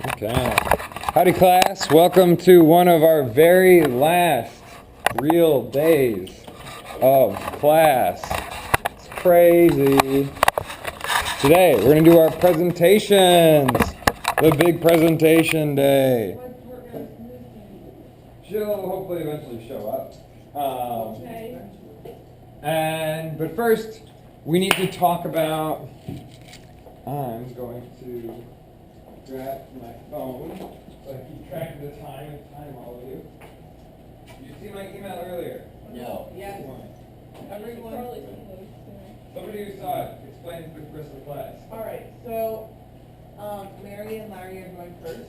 Okay. Howdy class, welcome to one of our very last real days of class. It's crazy. Today we're going to do our presentations. The big presentation day. She'll hopefully eventually show up. Okay. But first we need to talk about, I'm going to grab my phone so I keep track of the time and time all of you. Did you see my email earlier? No. Yes. Everyone. Somebody who saw it, explain to the rest of the class. All right. So, Mary and Larry are going first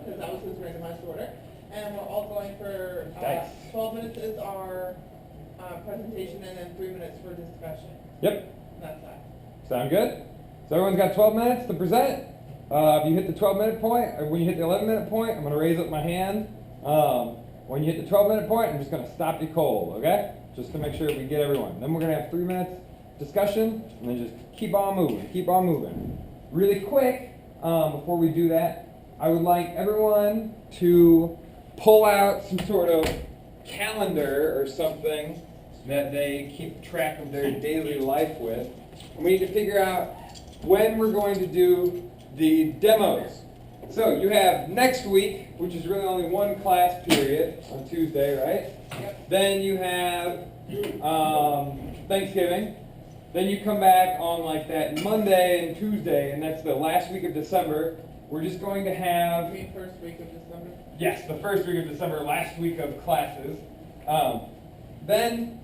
because that was his randomized order, and we're all going for 12 minutes is our presentation, and then 3 minutes for discussion. Yep. That's that. Sound good? So everyone's got 12 minutes to present. If you hit the 12-minute point, or when you hit the 11-minute point, I'm going to raise up my hand. When you hit the 12-minute point, I'm just going to stop you cold, okay? Just to make sure we get everyone. Then we're going to have 3 minutes discussion, and then just keep on moving. Really quick, before we do that, I would like everyone to pull out some sort of calendar or something that they keep track of their daily life with. And we need to figure out when we're going to do the demos. So you have next week, which is really only one class period on Tuesday, right? Yep. Then you have Thanksgiving. Then you come back on like that Monday and Tuesday, and that's the last week of December. We're just going to have... You mean first week of December? Yes, the first week of December, last week of classes. Then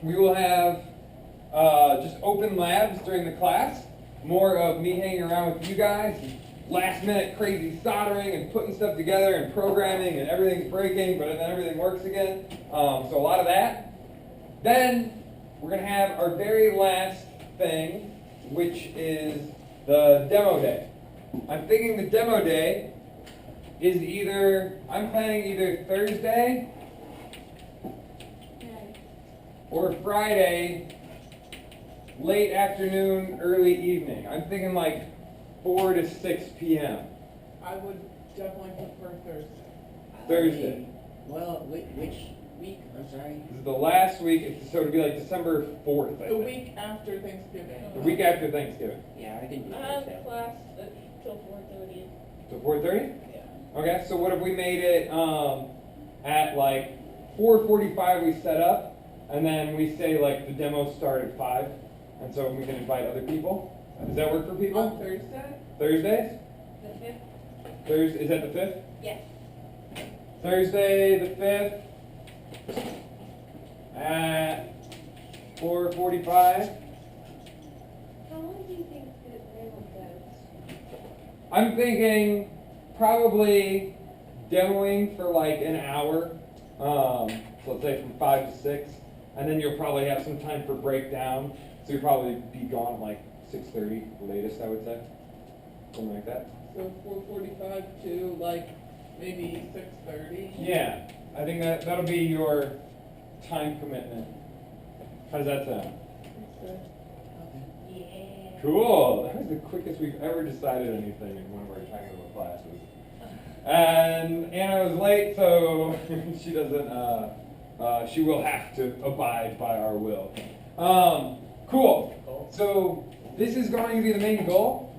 we will have just open labs during the class. More of me hanging around with you guys, last minute crazy soldering and putting stuff together and programming and everything's breaking, but then everything works again. So a lot of that. Then we're going to have our very last thing, which is the demo day. I'm thinking the demo day is I'm planning either Thursday or Friday, late afternoon, early evening. I'm thinking like 4 to 6 p.m. I would definitely prefer Thursday. Thursday. Well, which week? I'm sorry. This is the last week, so it'll be like December 4th, I The think. week after Thanksgiving. The week after Thanksgiving. Yeah, I can do I have that. class till 4:30. So 4:30? Yeah. Okay, so what if we made it at like 4:45 we set up, and then we say like the demos start at 5, and so we can invite other people? Does that work for people? On Thursday? Thursdays? The 5th? Is that the 5th? Yes. Thursday the 5th at 4:45. How long do you think it goes? I'm thinking probably demoing for like an hour. So let's say from 5 to 6. And then you'll probably have some time for breakdown. So you'll probably be gone at like 6:30, the latest, I would say. Something like that. So 4:45 to like maybe 6:30? Yeah, I think that'll be your time commitment. How does that sound? Yeah. Cool. That was the quickest we've ever decided anything in one of our technical classes. And Anna was late, so she doesn't. She will have to abide by our will. Cool. So this is going to be the main goal.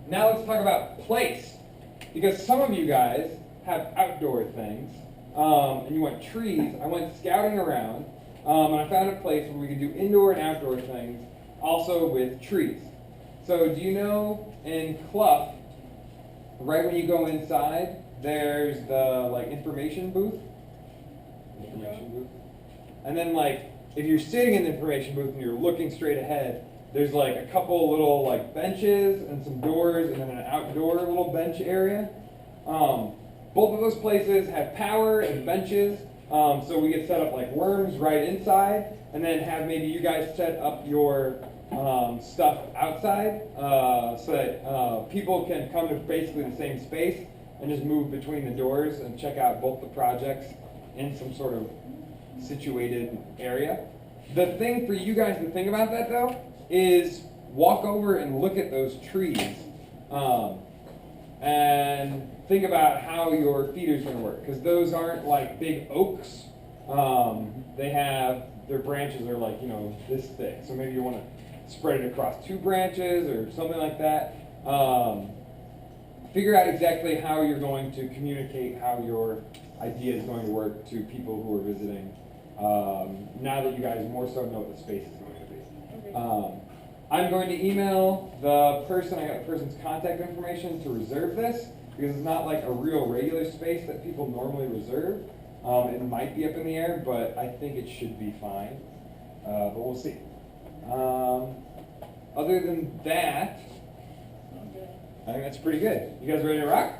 Now let's talk about place, because some of you guys have outdoor things, and you want trees. I went scouting around, and I found a place where we could do indoor and outdoor things, also with trees. So do you know in Clough, right when you go inside, there's the like information booth? And then like if you're sitting in the information booth and you're looking straight ahead, there's like a couple little like benches and some doors and then an outdoor little bench area. Both of those places have power and benches, so we could set up like worms right inside, and then have maybe you guys set up your stuff outside, so that people can come to basically the same space and just move between the doors and check out both the projects in some sort of situated area. The thing for you guys to think about that though is walk over and look at those trees. and think about how your feeder's going to work, because those aren't like big oaks. They have, their branches are like, this thick. So maybe you want to spread it across 2 branches or something like that. Figure out exactly how you're going to communicate how your idea is going to work to people who are visiting, now that you guys more so know what the space is going to be. Okay. I'm going to email the person, I got the person's contact information to reserve this, because it's not like a real regular space that people normally reserve. It might be up in the air, but I think it should be fine. But we'll see. Other than that, I think that's pretty good. You guys ready to rock?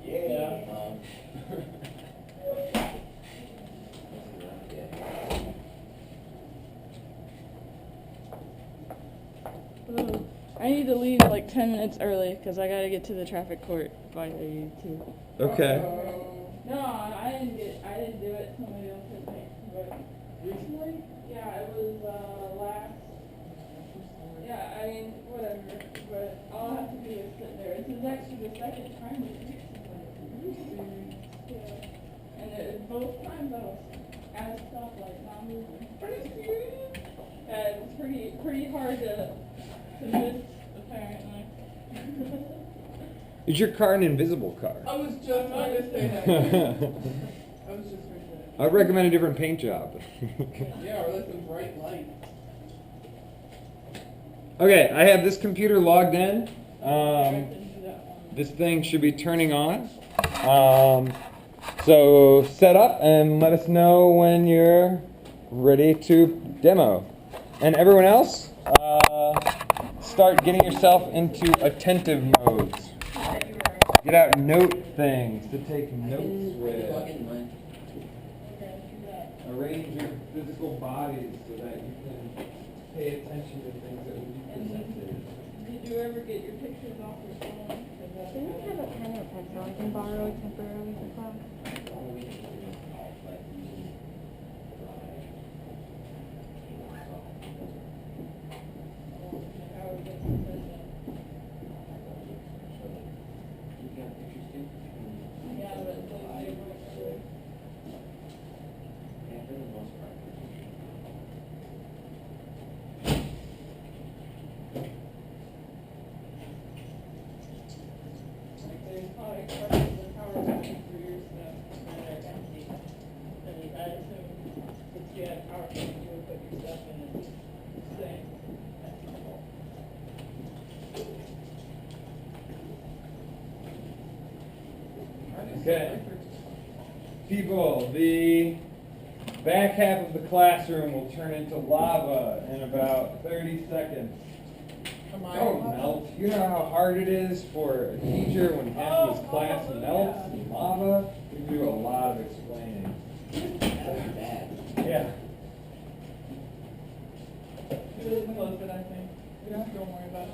Yeah. I need to leave like 10 minutes early because I gotta get to the traffic court by 2. Okay. No, I didn't do it. Somebody else did me. But recently? Yeah, it was last. Yeah, I mean, whatever. But all I have to do is sit there. This is actually the second time we picked somebody. Yeah. And both times I was at a stoplight, not moving. Pretty serious? Yeah, it was pretty hard to miss, apparently. Is your car an invisible car? I was just going to say that. I was just going to say that. I'd recommend a different paint job. Yeah, or like some bright light. Okay, I have this computer logged in. This thing should be turning on. So set up and let us know when you're ready to demo. And everyone else, start getting yourself into attentive modes. Get out note things to take notes with. Arrange your physical bodies so that you can pay attention to things that will be presented. Did you ever get your pictures off your phone? Do we have a pen or pencil I can borrow temporarily for class? Okay. People, the back half of the classroom will turn into lava in about 30 seconds. Don't melt. You know how hard it is for a teacher when half of his class melts in lava? We do a lot of explaining. Yeah. It is close, but I think. Don't worry about it.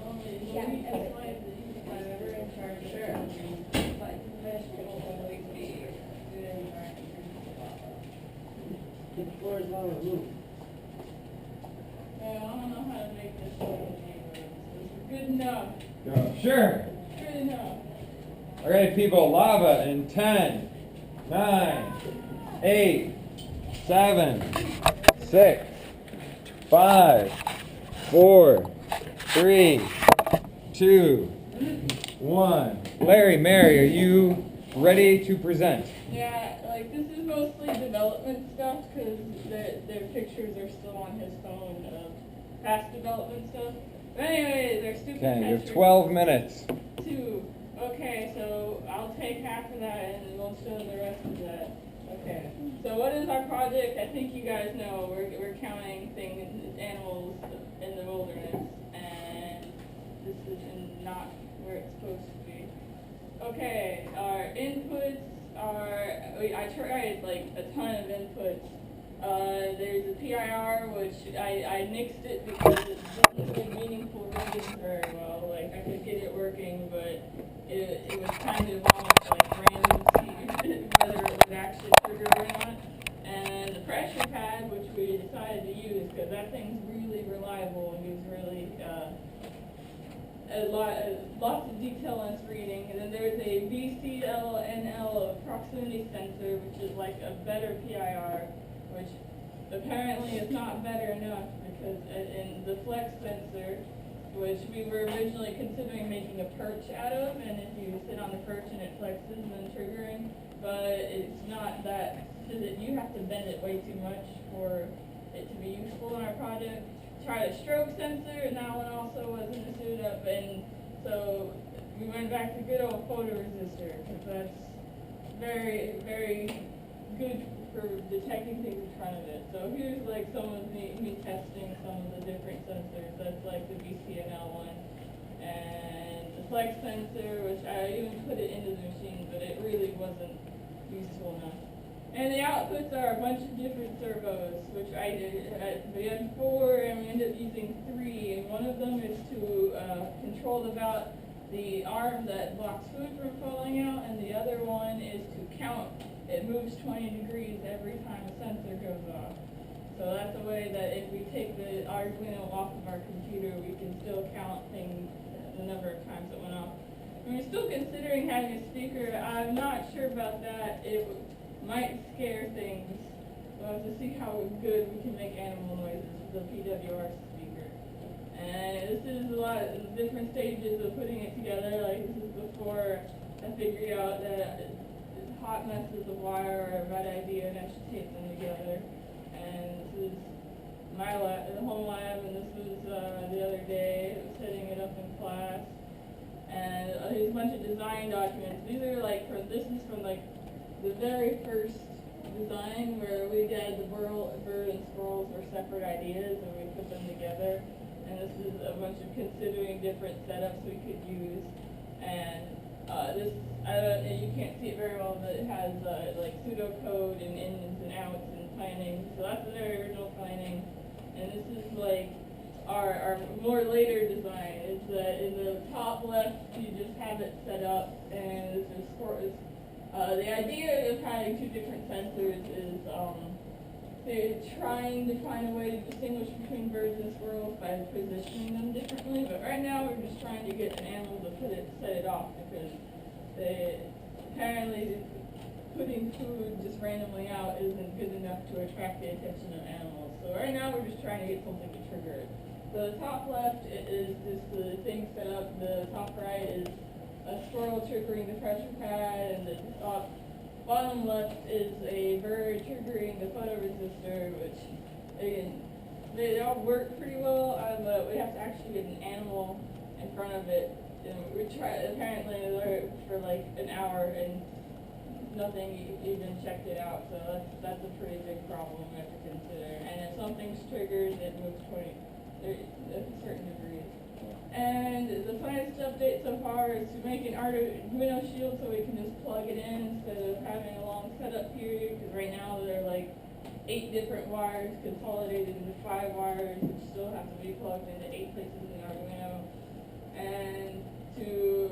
Yeah, it's like whatever in charge of like vegetables and leafy. The floor is on the roof. Yeah, I don't know how to make this work. Good enough. Go. Sure. Good enough. All right, people, lava in 10, 9, 8, 7, 6, 5, 4, 3, 2, 1. Larry, Mary, are you ready to present? Yeah, like this is mostly development stuff because their pictures are still on his phone of past development stuff. But anyway, they're stupid Okay, you have pictures. 12 minutes. 2. Okay, so I'll take half of that and we'll show the rest of that. Okay. So what is our project? I think you guys know we're counting things, animals in the wilderness, and this is not where it's supposed to be. Okay, our inputs are, I tried like a ton of inputs. There's a PIR, which I nixed it because it didn't do meaningful reading very well. Like, I could get it working, but it was kind of almost like random to see whether it would actually trigger or not. And the pressure pad, which we decided to use, because that thing's really reliable and gives really lots of detail on its reading. And then there's a VCLNL proximity sensor, which is like a better PIR, which apparently is not better enough because in the flex sensor, which we were originally considering making a perch out of, and if you sit on the perch and it flexes then triggering, but it's not that, because you have to bend it way too much for it to be useful in our project. Tried a stroke sensor, and that one also wasn't suited up, and so we went back to good old photoresistor, because that's very, very good for detecting things in front of it. So here's like some of me testing some of the different sensors. That's like the VCNL one, and the flex sensor, which I even put it into the machine, but it really wasn't useful enough. And the outputs are a bunch of different servos, which I did. We had 4, and we ended up using 3. And one of them is to control the arm that blocks food from falling out, and the other one is to count. It moves 20 degrees every time a sensor goes off. So that's a way that if we take the Arduino off of our computer, we can still count things, the number of times it went off. And we're still considering having a speaker. I'm not sure about that. It might scare things. We'll have to see how good we can make animal noises with the PWR speaker. And this is a lot of different stages of putting it together. Like this is before I figured out that hot messes of wire are a bad idea and I should tape them together. And this is my lab, the home lab, and this was the other day. I was setting it up in class. And here's a bunch of design documents. These are like this is from like the very first design where we did the bird and squirrels were separate ideas and we put them together. And this is a bunch of considering different setups we could use. And this, you can't see it very well, but it has like pseudocode and ins and outs and planning. So that's the very original planning. And this is like our more later design. It's in the top left, you just have it set up, and this is the idea of having 2 different sensors is they're trying to find a way to distinguish between birds and squirrels by positioning them differently. But right now we're just trying to get an animal to set it off because apparently putting food just randomly out isn't good enough to attract the attention of animals. So right now we're just trying to get something to trigger it. So the top left is just the thing set up. The top right is a squirrel triggering the pressure pad, and the bottom left is a bird triggering the photoresistor, which again, they all work pretty well, but we have to actually get an animal in front of it. And we tried, apparently for like an hour and nothing even checked it out, so that's a pretty big problem we have to consider. And if something's triggered, it moves 20 at a certain degree. And the finest update so far is to make an Arduino shield so we can just plug it in instead of having a long setup period, because right now there are like 8 different wires consolidated into 5 wires, which still have to be plugged into 8 places in the Arduino. And to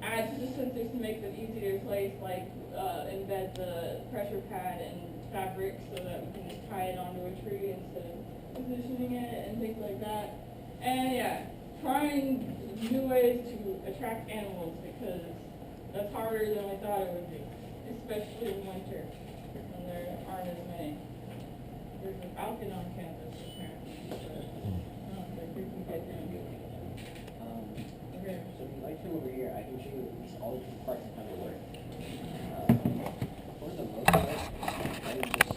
add to the sensors to make them easy to replace, like embed the pressure pad in fabric so that we can just tie it onto a tree instead of positioning it and things like that. And yeah, trying new ways to attract animals because that's harder than we thought it would be, especially in winter when there aren't as many. There's a falcon on campus apparently, but I don't think we can get down here. Okay. So if you'd like to come over here, I can show you at least all the different parts of how they work. For the most part, I would just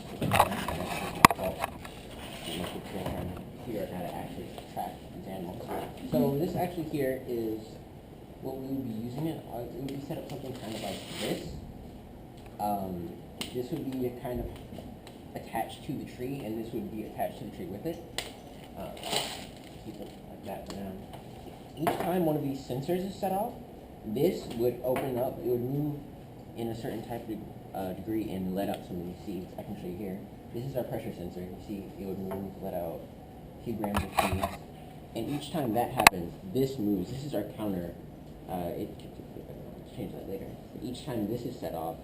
make it clear and figure out how to actually track these animals. So this actually here is what we would be using it. It would be set up something kind of like this. This would be kind of attached to the tree, and this would be attached to the tree with it. Keep it like that for now. Each time one of these sensors is set off, this would open up, it would move in a certain type of degree and let out some of these seeds. I can show you here. This is our pressure sensor. You see it would move, let out a few grams of seeds. And each time that happens, this moves. This is our counter. Let's change that later. But each time this is set off,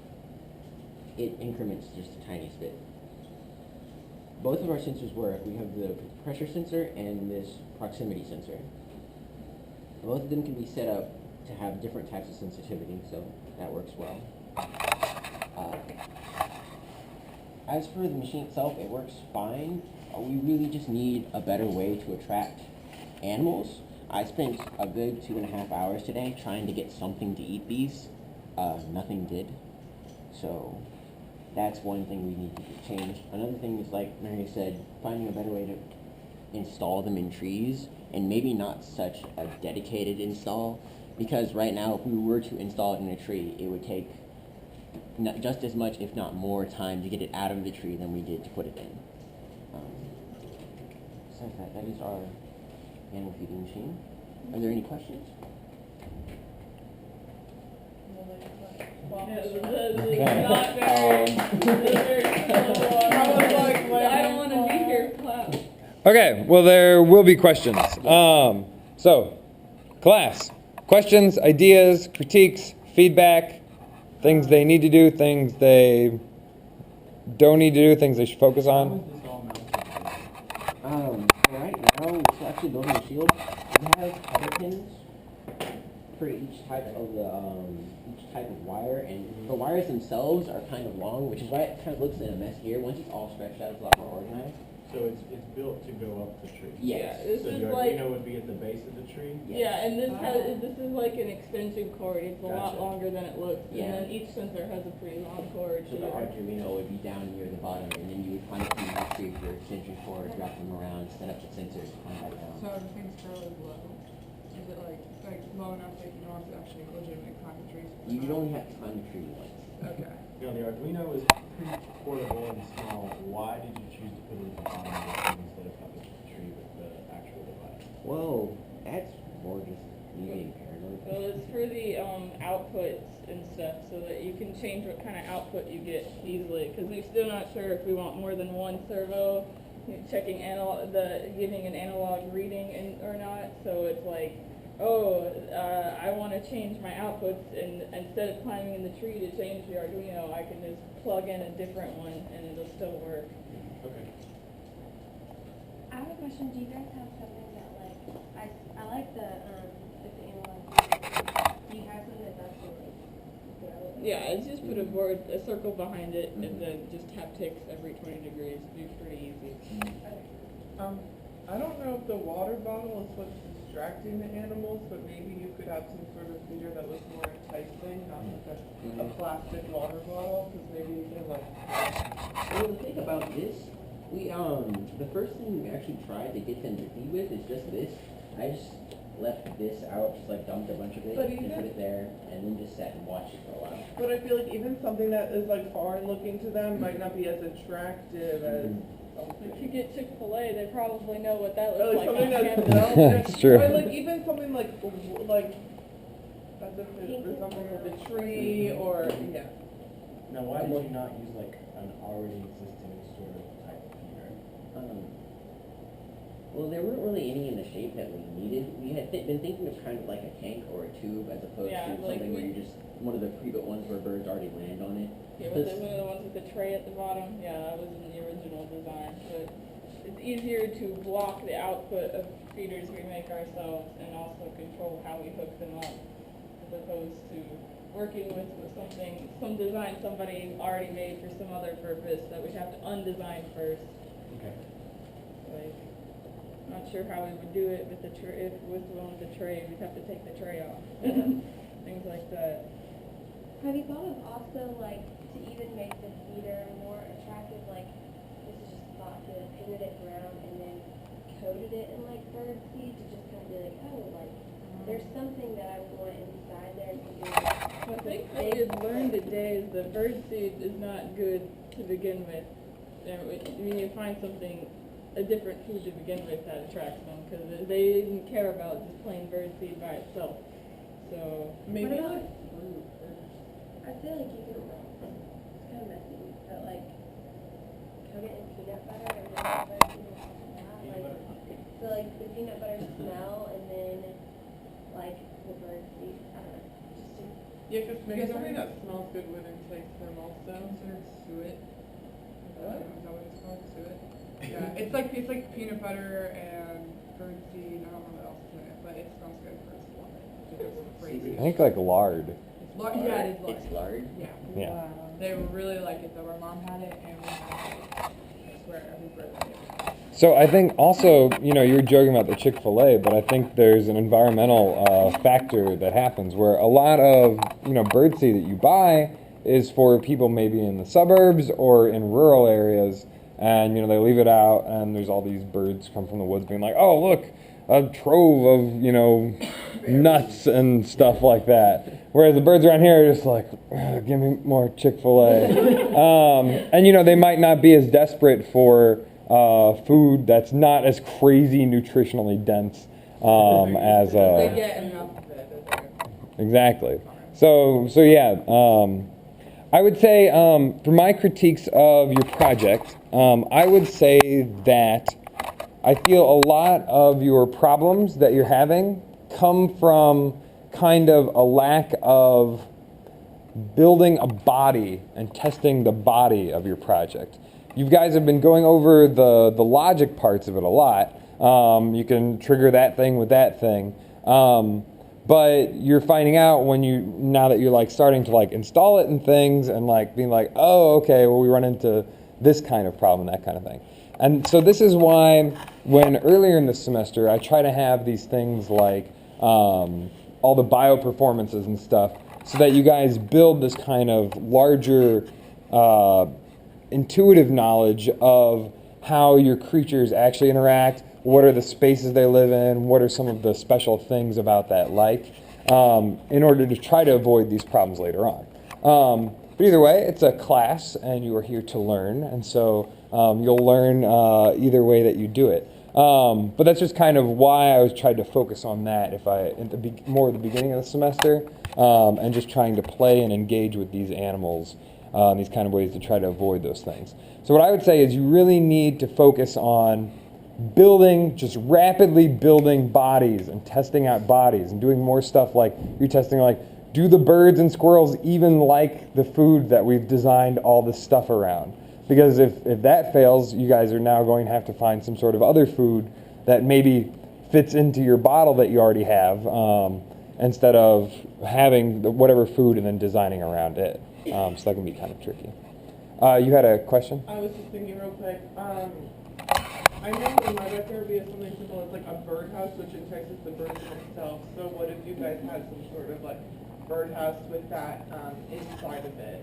it increments just the tiniest bit. Both of our sensors work. We have the pressure sensor and this proximity sensor. Both of them can be set up to have different types of sensitivity, so that works well. As for the machine itself, it works fine. We really just need a better way to attract animals. I spent a good 2.5 hours today trying to get something to eat these. Nothing did. So that's one thing we need to change. Another thing is, like Mary said, finding a better way to install them in trees, and maybe not such a dedicated install, because right now if we were to install it in a tree, it would take just as much, if not more, time to get it out of the tree than we did to put it in. Besides that is our animal feeding machine. Are there any questions? I don't want to be here, class. Okay, well, there will be questions. So, class, questions, ideas, critiques, feedback, things they need to do, things they don't need to do, things they should focus on. Right now, we're still actually building a shield. We have cover pins for each type of wire, and the wires themselves are kind of long, which is why it kind of looks in a mess here. Once it's all stretched out, it's a lot more organized. So it's built to go up the tree. Yes. This So is the like, Arduino would be at the base of the tree? yeah, and this is like an extension cord. It's a lot Gotcha. longer than it looks, Yeah. and then each sensor has a pretty long cord. So the Arduino would be down near the bottom, and then you would climb up and retrieve your extension cord, wrap them around, set up the sensors, and climb back down. So everything's fairly low. Is it like low enough that you don't have to actually legitimately climb the trees? You would only have to climb the tree once. Okay. You know, the Arduino is pretty portable and small. Why did you choose to put it at the bottom of the tree instead of up the tree with the actual device? Whoa, that's more just me being paranoid. Well, it's for the outputs and stuff, so that you can change what kind of output you get easily. Because we're still not sure if we want more than one servo, checking giving an analog reading or not. So it's like, I want to change my outputs, and instead of climbing in the tree to change the Arduino, I can just plug in a different one and it'll still work. Okay. I have a question. Do you guys have something that I like the analog. Do you have something that does go? Yeah, it's just put a circle behind it, and then just haptics every 20 degrees. It'd be pretty easy. I don't know if the water bottle is what's distracting the animals, but maybe you could have some sort of feeder that looks more enticing, not like a plastic water bottle, because maybe you can like. Well, the thing about this, the first thing we actually tried to get them to feed with is just this. I just left this out, just like dumped a bunch of it But and put it there, and then just sat and watched it for a while. But I feel like even something that is like foreign looking to them might not be as attractive as If you get Chick-fil-A, they probably know what that or looks like like something on that's camera. It's true. Or like even something like as if it resembles like a tree or yeah. Now, why did you not use like an already existing sort of type of feeder? Well, there weren't really any in the shape that we needed. We had been thinking of kind of like a tank or a tube, as opposed Yeah, to like something where you just, one of the pre-built ones where birds already land on it. Yeah, was it one of the ones with the tray at the bottom? Yeah, that was in the original design. But it's easier to block the output of feeders we make ourselves and also control how we hook them up, as opposed to working with some design somebody already made for some other purpose that we have to undesign first. Okay. Like, not sure how we would do it with the tray. If it was the one with the tray, we'd have to take the tray off. Things like that. Have you thought of also to even make the feeder more attractive? Like this is just thought to painted it brown and then coated it in bird seed to just kind of be like, there's something that I want inside there to do. I think what we've learned today is that bird seed is not good to begin with. When you find a different food to begin with that attracts them, because they didn't care about just plain bird seed by itself. So maybe. What about fruit? I feel like you can. It's kind of messy, but coat it in peanut butter and then the bird seed will come out. So the peanut butter smell and then the bird seed. I don't know. Yeah, because something that smells good would entice them also. Sort of suet. What? Is that what it's called? Suet? Yeah, it's like peanut butter and bird seed. I don't know what else is in it, but it smells good for us. it's crazy. I think like lard. Yeah, it is lard. It's lard. Yeah. Yeah. They really like it though. Our mom had it and we had it. I swear every birthday. So I think also, you know, you were joking about the Chick-fil-A, but I think there's an environmental factor that happens where a lot of, you know, birdseed that you buy is for people maybe in the suburbs or in rural areas, and, you know, they leave it out and there's all these birds come from the woods being like, oh, look, a trove of, you know, nuts and stuff like that. Whereas the birds around here are just like, give me more Chick-fil-A. And, you know, they might not be as desperate for food that's not as crazy nutritionally dense as They get enough of it. exactly. So yeah, I would say for my critiques of your project, I would say that I feel a lot of your problems that you're having come from kind of a lack of building a body and testing the body of your project. You guys have been going over the logic parts of it a lot. You can trigger that thing with that thing. But you're finding out now that you're like starting to like install it and things and like being like, oh, okay, well we run into this kind of problem, that kind of thing. And so this is why when earlier in the semester I try to have these things like all the bio performances and stuff so that you guys build this kind of larger intuitive knowledge of how your creatures actually interact, what are the spaces they live in, what are some of the special things about that like, in order to try to avoid these problems later on. But either way, it's a class and you are here to learn, and so you'll learn either way that you do it. But that's just kind of why I was trying to focus on that more at the beginning of the semester, and just trying to play and engage with these animals in these kind of ways to try to avoid those things. So what I would say is you really need to focus on just rapidly building bodies and testing out bodies and doing more stuff like you're testing like, do the birds and squirrels even like the food that we've designed all this stuff around? Because if that fails, you guys are now going to have to find some sort of other food that maybe fits into your bottle that you already have, instead of having whatever food and then designing around it. So that can be kind of tricky. You had a question? I was just thinking real quick. I know in my backyard we have something simple as like a birdhouse, which entices the birds themselves. So what if you guys had some sort of like birdhouse with that inside of it?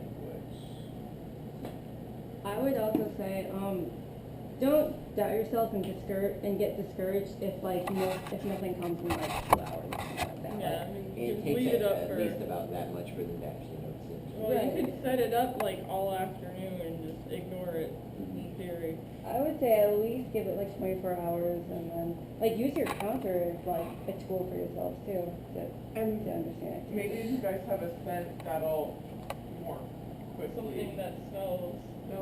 I would also say, don't doubt yourself and get discouraged if if nothing comes in like 2 hours or something like that. Yeah, I mean, you It can leave takes it up at for. least about that much for them to actually notice it. Well, you could set it up like all afternoon and just ignore it, in theory. I would say at least give it like 24 hours and then like use your counter as like a tool for yourselves too to understand it. Maybe if you guys have a scent that'll warm quickly. Something that smells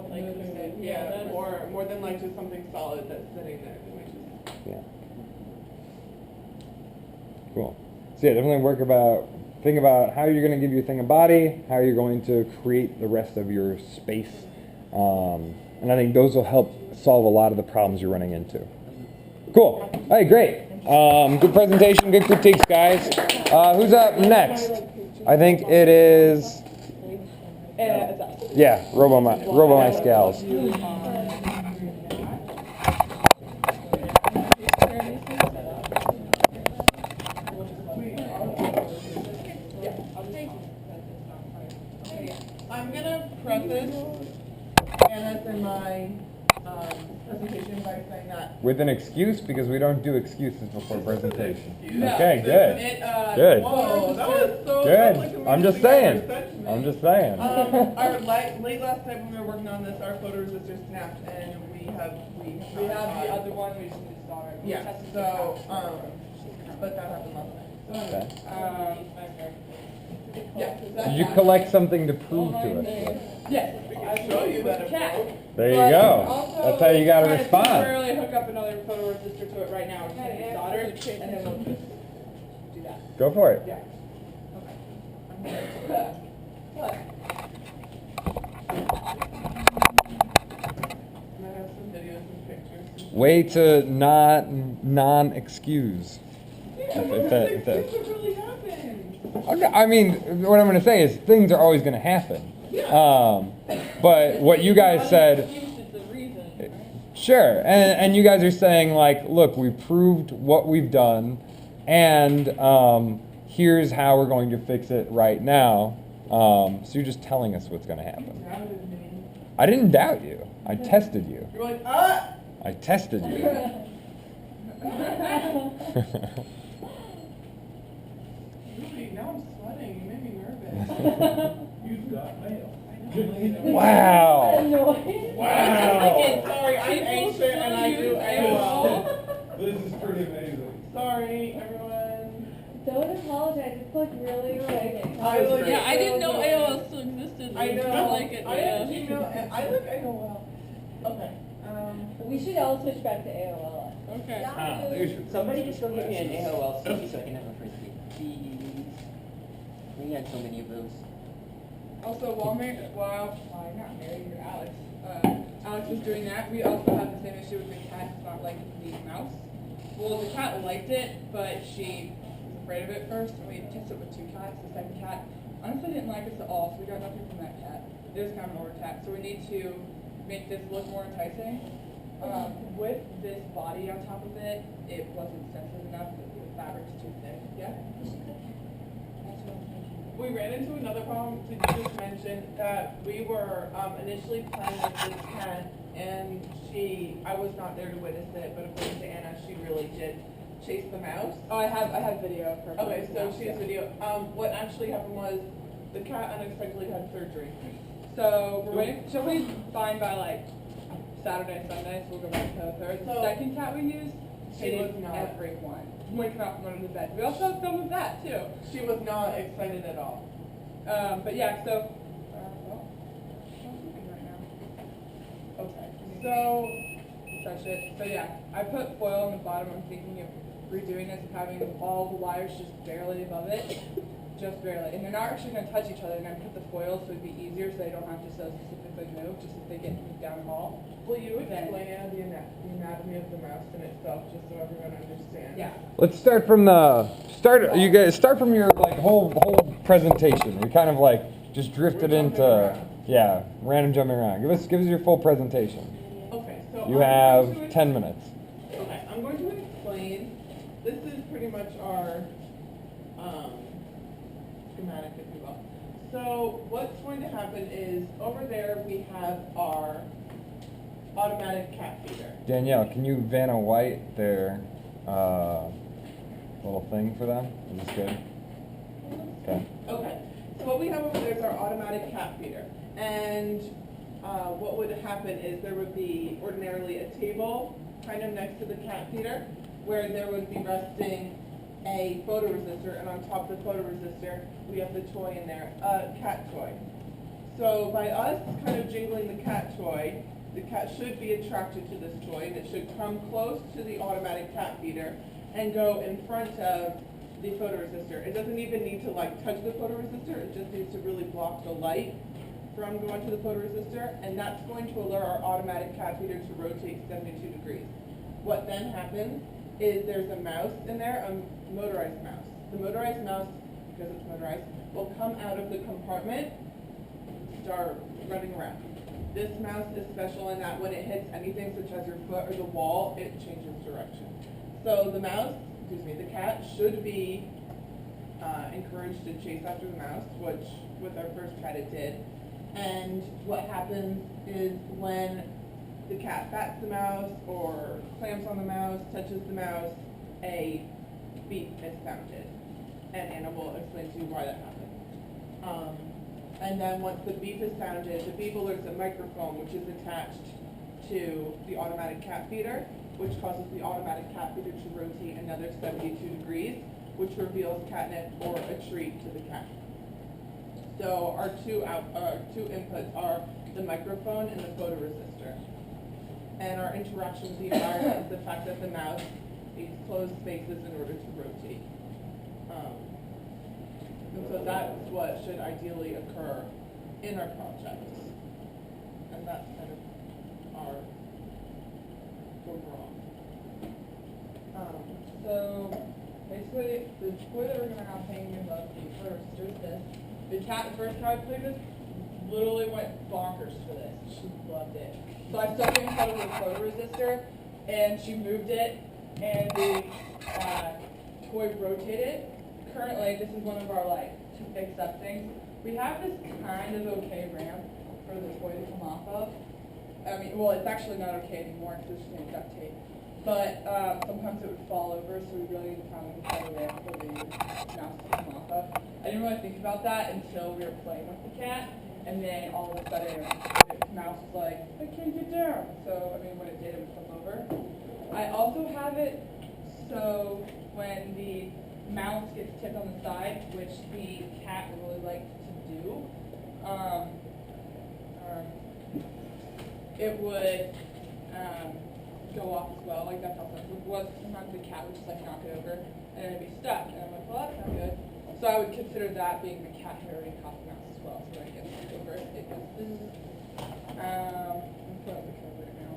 like Moving food. it, Yeah, yeah, that's more than like just something solid that's sitting there. Yeah. Cool. So yeah, definitely think about how you're going to give your thing a body, how you're going to create the rest of your space. And I think those will help solve a lot of the problems you're running into. Cool. All right, great. Good presentation, good critiques, guys. Who's up next? I think it is... Yeah, Robo-My Scales. I'm gonna preface Anna's and my presentation by saying that. With an excuse, because we don't do excuses before presentation. Yeah, Okay, good. Good. Whoa, that was so. Good. Like I'm just saying. I'm just saying. Late last night when we were working on this, our photo resistor snapped, and we have the other one. We just installed it. Yeah. So but that happened last night. Okay. Yeah. Did you collect something to prove to us? Yes. I'll show you that. There you go. That's how you gotta respond. Temporarily hook up another photo resistor to it right now. His daughter, and then we'll just do that. Go for it. Yeah. Okay. What? I have some videos and pictures. Way to non-excuse. Things that really happened. Okay, I mean, what I'm going to say is things are always going to happen. But what you guys said, Excuse is the reason, right? sure, and you guys are saying like, look, we proved what we've done, and here's how we're going to fix it right now. So you're just telling us what's going to happen. Doubted me. I didn't doubt you. I tested you. You're like, ah! I tested you. Really, now I'm sweating. You made me nervous. You've got mail. Wow. Annoying. Wow. Sorry, I'm ancient and I do AOL. This is pretty amazing. Sorry, everyone. Don't apologize. It's like really like. I like Yeah, I didn't know so AOL still existed. I know. I like it. I Yeah. have Gmail and I like AOL. Okay. We should all switch back to AOL. Okay. Somebody just go get me an AOL sticky so I can have a frisbee. Please. We had so many of those. Also, while not Mary, or Alex, Alex was doing that, we also had the same issue with the cat not liking the mouse. Well, the cat liked it, but she was afraid of it first, and we tested it with 2 cats. The second cat honestly didn't like us at all, so we got nothing from that cat. It was kind of an older cat, so we need to make this look more enticing. With this body on top of it, it wasn't sensitive enough, the fabric's too thick. Yeah? We ran into another problem. Did you just mention that we were initially playing with this cat and I was not there to witness it, but according to Anna, she really did chase the mouse. Oh, I have video of her. Okay, so she has video. What actually happened was the cat unexpectedly had surgery. So we're waiting. She'll be fine by like Saturday, Sunday. So we'll go back to the third. The So- second cat we used, She hated was not. everyone. When we come out from under the bed. We also have film of that too. She was not excited at all. But yeah, so. Well, I'm looking right now. Okay. So Touch it. So yeah, I put foil on the bottom. I'm thinking of redoing this and having all the wires just barely above it. Just barely. And they're not actually going to touch each other. And I put the foil so it'd be easier so they don't have to so specifically move, just if they get moved down the hall. will you explain the anatomy of the mouse in itself, just so everyone understands? Yeah. Let's start from you guys start from your like whole presentation. We kind of like just drifted We're jumping into around. random jumping around. Give us your full presentation. Okay. So You I'm going have to 10 minutes. Okay, I'm going to explain. This is pretty much our schematic, if you will. So what's going to happen is over there we have our automatic cat feeder. Danielle, can you Vanna White their little thing for them? Is this good? Okay. Okay, so what we have over there is our automatic cat feeder. And what would happen is there would be ordinarily a table kind of next to the cat feeder where there would be resting a photoresistor, and on top of the photoresistor we have the toy in there, a cat toy. So by us kind of jingling the cat toy, the cat should be attracted to this toy and it should come close to the automatic cat feeder and go in front of the photoresistor. It doesn't even need to like touch the photoresistor, it just needs to really block the light from going to the photoresistor, and that's going to allow our automatic cat feeder to rotate 72 degrees. What then happens is there's a mouse in there, a motorized mouse. The motorized mouse, because it's motorized, will come out of the compartment, start running around. This mouse is special in that when it hits anything such as your foot or the wall, it changes direction. So the cat should be encouraged to chase after the mouse, which with our first cat it did. And what happens is when the cat bats the mouse or clamps on the mouse, touches the mouse, a beep is sounded. And Anna will explain to you why that happened. And then once the beep is sounded, the beep alerts a microphone which is attached to the automatic cat feeder, which causes the automatic cat feeder to rotate another 72 degrees, which reveals catnip or a treat to the cat. So our two inputs are the microphone and the photoresistor. And our interaction with the environment is the fact that the mouse needs closed spaces in order to rotate. And so that's what should ideally occur in our project. And that's kind of our overall. So Basically, the toy that we're gonna have hanging in the first is this. The cat, the first time I played with, literally went bonkers for this. She loved it. So I stuck it in front of the photo resistor, and she moved it, and the toy rotated. Currently, this is one of our like to fix up things. We have this kind of okay ramp for the toy to come off of. I mean, well, it's actually not okay anymore because it's just duct tape. But sometimes it would fall over, so we really need to find a better ramp for the mouse to come off of. I didn't really think about that until we were playing with the cat, and then all of a sudden the mouse was like, I can't get down. So, I mean, when it did, it would flip over. I also have it so when the mouse gets tipped on the side, which the cat would really like to do, it would go off as well. Like that's how it was. Sometimes the cat would just like knock it over and then it'd be stuck. And I'm like, well, that's not good. So I would consider that being the cat hair and caught the mouse as well. So when it gets knocked over, it goes. This is I'm put up the cover right now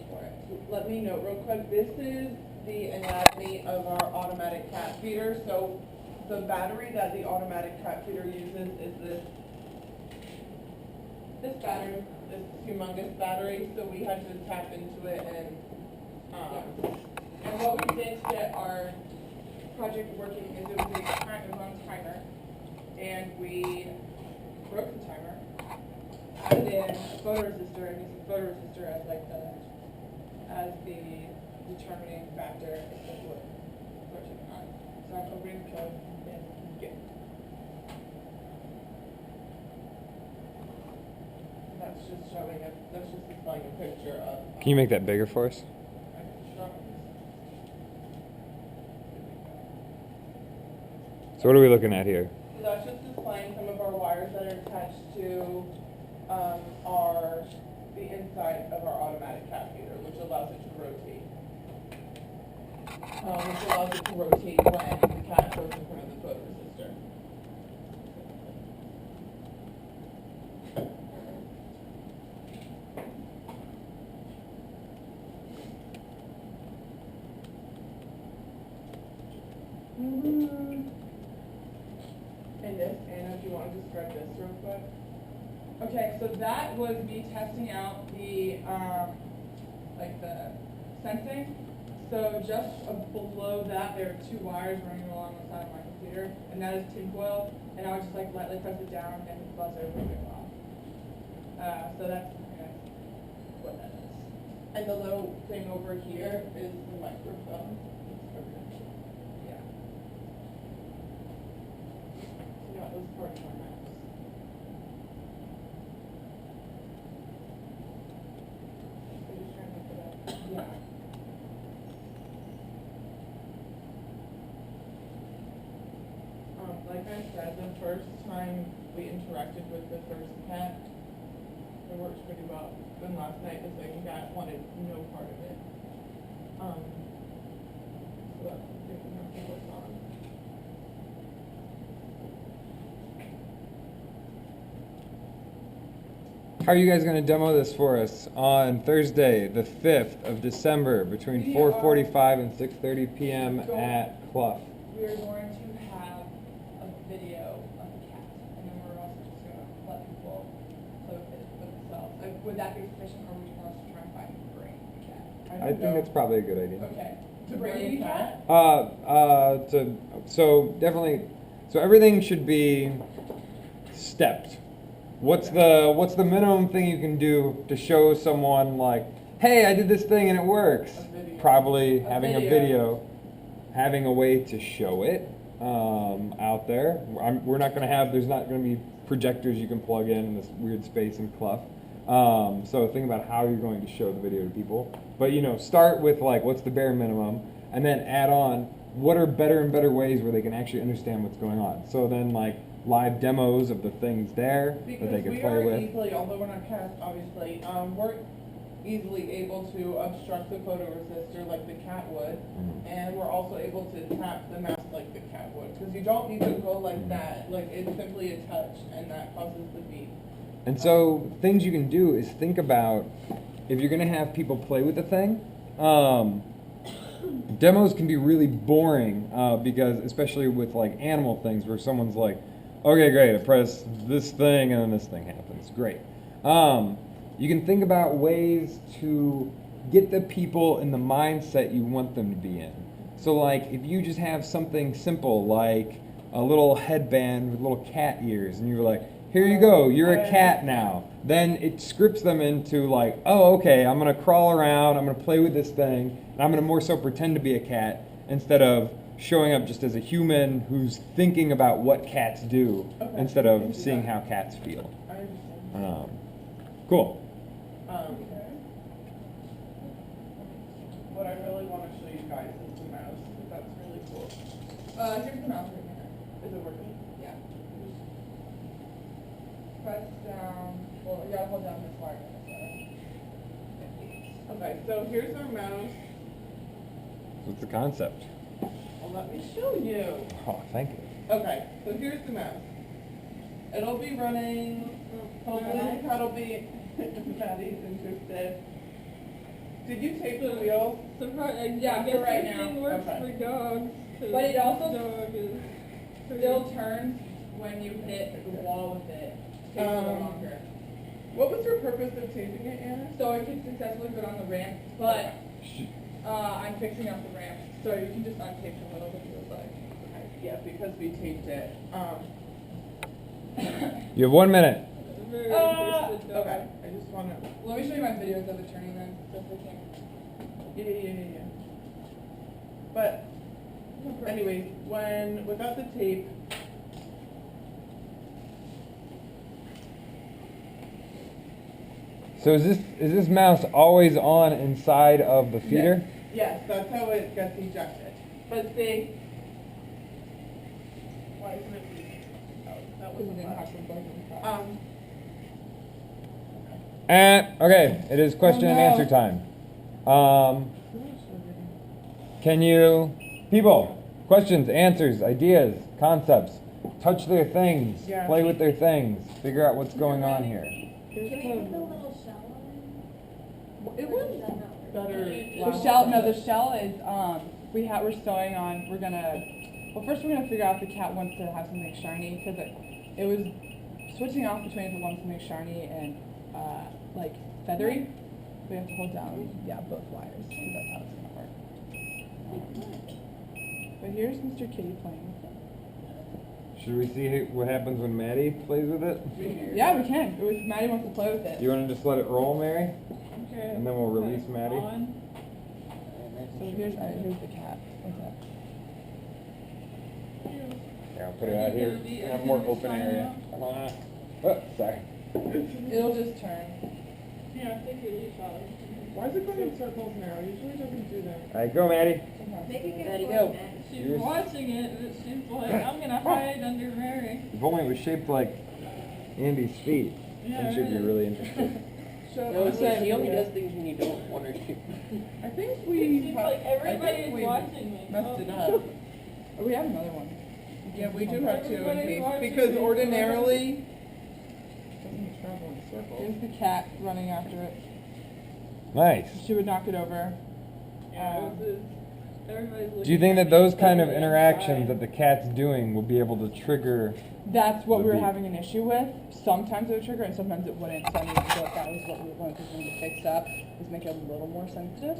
for it. Let me note real quick. This is the anatomy of our automatic cat feeder. So the battery that the automatic cat feeder uses is this battery, this humongous battery. So we had to tap into it and what we did to get our project working is it was on a timer, and we broke the timer, added in a photoresistor, and used the photoresistor as like the determining factor of what we're taking on. So I'm opening the code and get. That's just showing a, that's just displaying a picture of. Can you make that bigger for us? So what are we looking at here? So that's just displaying some of our wires that are attached to the inside of our automatic cat feeder, which allows it to rotate. Which allows it to rotate when the cat goes in front of the photoresistor. And this, Anna, if you want to describe this real quick. Okay, so that was me testing out the, like the sensing. So just below that, there are two wires running along the side of my computer, and that is tinfoil. And I would just like lightly press it down, and the buzzer would go off. So that's what that is. And the little thing over here is the microphone. Yeah. So that was part of my mouse. So just trying to put up. Yeah. Like I said, the first time we interacted with the first cat, it worked pretty well. Then last night, the second cat wanted no part of it. So that's something we have to work on. How are you guys going to demo this for us on Thursday, the 5th of December, between 4:45 and 6:30 p.m. at Clough? We are going to have a video of the cat, and then we're also just going to let people play with it for themselves. Like, would that be sufficient, or would you want us to try and find and bring the cat? I think that's probably a good idea. Okay. To bring the cat? So everything should be stepped. What's the minimum thing you can do to show someone like, hey, I did this thing and it works? Probably having a video, having a way to show it out there. We're not going to have, there's not going to be projectors you can plug in this weird space in Clough. So think about how you're going to show the video to people. But start with like, what's the bare minimum, and then add on what are better and better ways where they can actually understand what's going on. So then like live demos of the things there that they can play with. Easily, although we're not cast, obviously, we're easily able to obstruct the photoresistor like the cat would, and we're also able to tap the mouse like the cat would, because you don't need to go like that. Like, it's simply a touch, and that causes the beep. And so things you can do is think about if you're going to have people play with the thing, Demos can be really boring because, especially with like animal things, where someone's like, "Okay, great, I press this thing and then this thing happens." Great. You can think about ways to get the people in the mindset you want them to be in. So, like, if you just have something simple like a little headband with little cat ears, and you're like, "Here you go, you're a cat now," then it scripts them into like, "Oh, okay, I'm gonna crawl around, I'm gonna play with this thing, and I'm gonna more so pretend to be a cat instead of showing up just as a human who's thinking about what cats do Okay. instead of seeing how cats feel." I understand. Cool. What I really want to show you guys is the mouse, because that's really cool. Here's the mouse right here. Is it working? Yeah. Press down. Well, you gotta hold down this wire. Okay, so here's our mouse. What's the concept? Well, let me show you. Oh, thank you. Okay, so here's the mouse. It'll be running, hopefully that'll be, Maddie's interested. Did you take the wheel? Yeah, for right now. everything works Okay. for dogs. 'cause But it also dog is Still turns when you hit the wall with it. Takes a little longer. What was your purpose of taping it, Anna? So it could successfully go on the ramp, but I'm fixing up the ramp, so you can just untape the middle if you would like. Okay, yeah, because we taped it. You have 1 minute. very interested dog. Okay, I just wanna. Let me show you my videos of it turning then, so if we can. Yeah. But, anyways, without the tape, So is this mouse always on inside of the feeder? yes, that's how it gets ejected. But see, why isn't it? Oh, that wasn't Okay, it is question and answer time. Can you, people, questions, answers, ideas, concepts, touch their things, Yeah. play with their things, figure out what's going on here. Can we put the little shell on It it? was Or does that not work? better. The shell, no, the shell is, we're sewing on, first we're gonna figure out if the cat wants to have something shiny, because it was switching off between if it wants something shiny and, like, feathery. We have to hold down, both wires, because that's how it's gonna work. But here's Mr. Kitty playing with it. Should we see what happens when Maddie plays with it? Yeah, we can, if Maddie wants to play with it. You want to just let it roll, Mary? Okay. And then we'll release Maddie? On. So here's the cat. What's that? Yeah, I'll put it out here. Have a more open area. Come on. Oh, sorry. It'll just turn. Yeah, I think it is solid. Why is it going in circles now? It usually doesn't do that. All right, go, Maddie. Make it get There you more go. mad. She's Yours. watching it, but she's like, I'm gonna hide under Mary. If only it was shaped like Andy's feet. Yeah, Then she'd be right. really interested. No, she only does things when you don't want her to. I think It we seems like everybody's we watching me. messed it Oh. up. Oh, we have another one. Yeah, we do have two in Everybody's case, watching because me. ordinarily, it doesn't travel in circles. Here's the cat running after it. Nice. She would knock it over. Yeah, everybody's Do you looking think at that me those kind of inside. interactions that the cat's doing will be able to trigger? That's what The we were beep. having an issue with. Sometimes it would trigger and sometimes it wouldn't. So I mean, that was what we wanted to fix up, was make it a little more sensitive.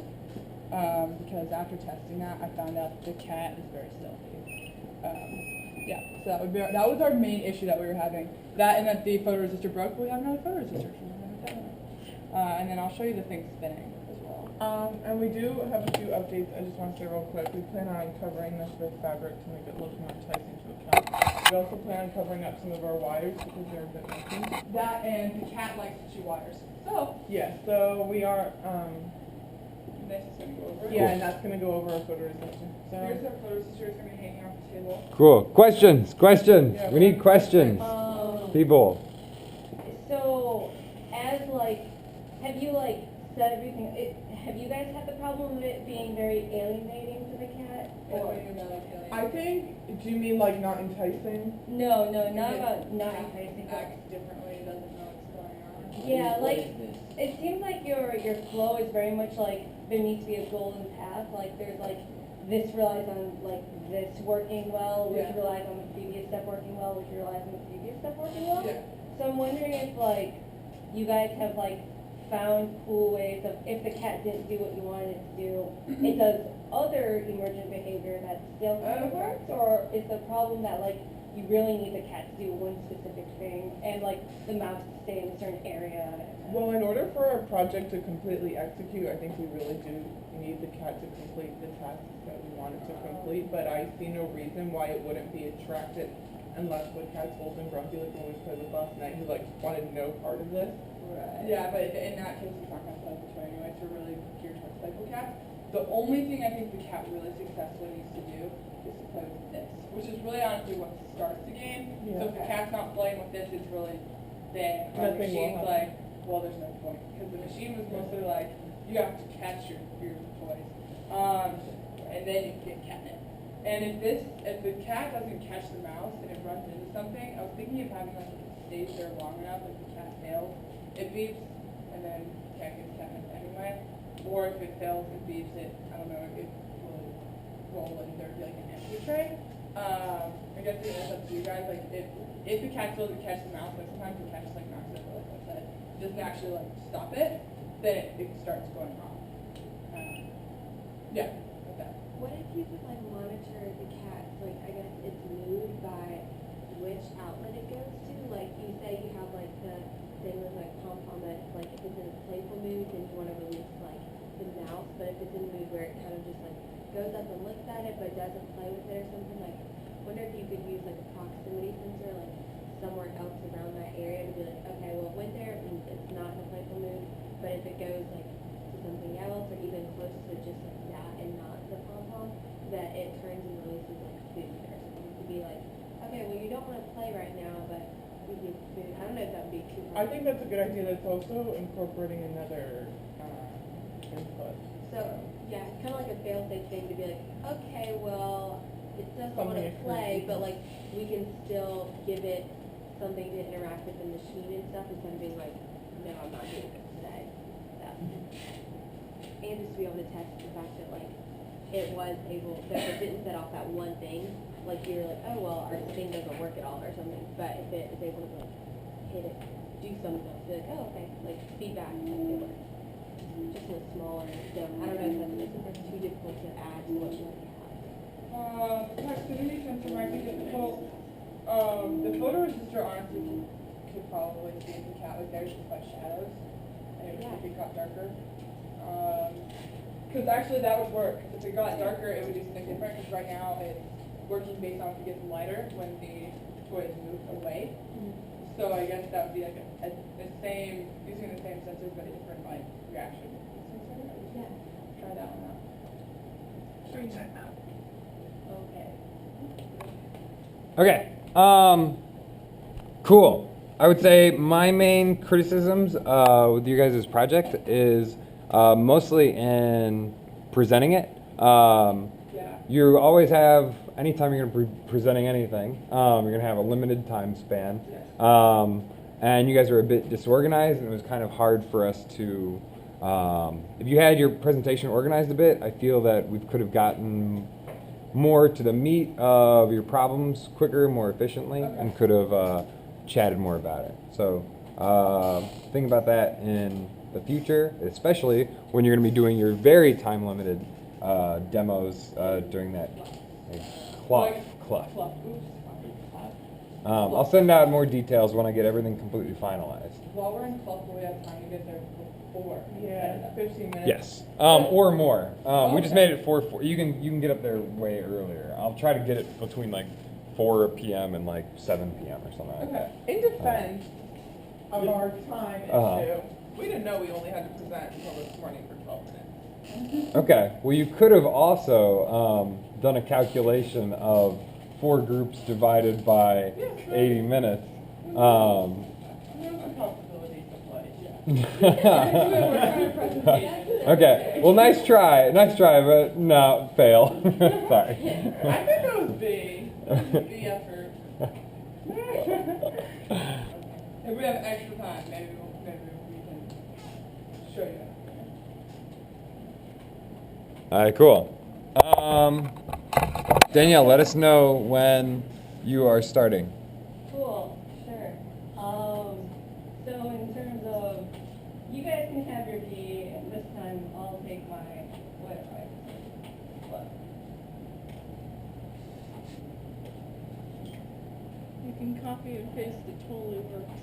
Because after testing that, I found out the cat is very stealthy. Yeah, so that was our main issue that we were having. That and that the photoresistor broke. We have another photoresistor. And then I'll show you the thing spinning as well. And we do have a few updates. I just want to say real quick. We plan on covering this with fabric to make it look more enticing to the cat. We also plan on covering up some of our wires because they're a bit messy. That and the cat likes to chew wires. So Yeah, so we are, this is gonna go over. yeah, and that's going to go over our photoresistor. Here's So, our photoresistor. It's gonna be hanging off the table. Cool. Questions. Yeah, We need questions. People. So, as like, have you like set everything? Have you guys had the problem of it being very alienating to the cat? Or I think, do you mean like not enticing? no, not about not enticing. but- Acts differently. Doesn't know what's going on. Yeah, What like is this? it seems like your flow is very much like there needs to be a golden path, like there's like, this relies on like this working well, which Yeah. relies on the previous step working well, which relies on the previous step working well. Yeah. So I'm wondering if like, you guys have like found cool ways of, if the cat didn't do what you wanted it to do, it does other emergent behavior that still kind of works, or is the problem that like, you really need the cat to do one specific thing, and like, the mouse to stay in a certain area? Well, in order for our project to completely execute, I think we really do need the cat to complete the tasks that we want it to complete, but I see no reason why it wouldn't be attracted unless the cat's old and grumpy like when we played with last night, who like wanted no part of this. Right. Yeah, but in that case, it's not gonna play with the toy anyway, it's really geared towards cycle cats. The only thing I think the cat really successfully needs to do is to play with this, which is really honestly what starts the game. Yeah. So if the cat's not playing with this, it's really then our Nothing will machine's happen. like, well, there's no point, because the machine was mostly like, you have to catch your toys, and then you can get catnip. And if the cat doesn't catch the mouse and it runs into something, I was thinking of having like, if it stays there long enough, like the cat fails, it beeps, and then the cat gets catnip anyway. Or if it fails, it beeps, I don't know, it will roll and there'd be like an empty tray. I guess it's up to you guys, like if the cat doesn't catch the mouse, like sometimes the cat just like knocks it, like I said, doesn't actually like stop it, then it starts going wrong. Yeah, like that. What if you could like monitor the cat's, like, I guess its mood by which outlet it goes to? Like, you say you have like the thing with like pom-pom that, like, if it's in a playful mood, then you want to release like the mouse, but if it's in a mood where it kind of just like goes up and looks at it but doesn't play with it or something, like, wonder if you could use like a proximity sensor, like somewhere else around that area to be like, okay, well, it went there and it's not in a playful mood, but if it goes like to something else or even close to just like that and not the pom-pom, that it turns and releases like food or something to be like, okay, well, you don't want to play right now, but we need food. I don't know if that would be too I hard. think that's a good idea. That's also incorporating another input. So, yeah, kind of like a fail-safe thing to be like, okay, well, it doesn't want to Something play, encouraging. but like, we can still give it something to interact with the machine and stuff instead of being like, no, I'm not doing it today. That. And just to be able to test the fact that like, it was able, that it didn't set off that one thing, like you're like, oh, well, our thing doesn't work at all or something, but if it is able to like, hit it, do something else, be like, oh, okay, like, feedback, like, it works. Just a smaller, so I don't know if that's too difficult to add to what you already have. Proximity sensor might be difficult. The photo register honestly could probably see if the cat was there just by shadows, and it would it got darker. Because actually that would work. If it got darker, it would do something different. Because right now it's working based on if it gets lighter when the toys move away. So I guess that would be like the same, using the same sensors but a different like reaction. Yeah. Try that one out. Okay. Okay. Cool. I would say my main criticisms with you guys' project is mostly in presenting it. Yeah. You always have, anytime you're going to be presenting anything, you're going to have a limited time span. And you guys are a bit disorganized, and it was kind of hard for us to, if you had your presentation organized a bit, I feel that we could have gotten more to the meat of your problems quicker, more efficiently, and could have chatted more about it. So think about that in the future, especially when you're going to be doing your very time-limited demos during that cluff. I'll send out more details when I get everything completely finalized. While we're in club, we have time to get there before. Yeah. 15 minutes. Yes, or more. We just made it 4. You can get up there way earlier. I'll try to get it between like 4 p.m. and like 7 p.m. or something like that. In defense of our time issue, we didn't know we only had to present until this morning for 12 minutes. Okay. Well, you could have also done a calculation of 4 groups divided by 80 minutes. There's a possibility to play, Okay. Well, nice try, but no, fail. Sorry. I think it was B. B effort. If we have extra time, maybe we can show you. All right, cool. Danielle, let us know when you are starting. Cool, sure. So in terms of, you guys can have your key, and this time I'll take my Wi-Fi. What? You can copy and paste, it totally works.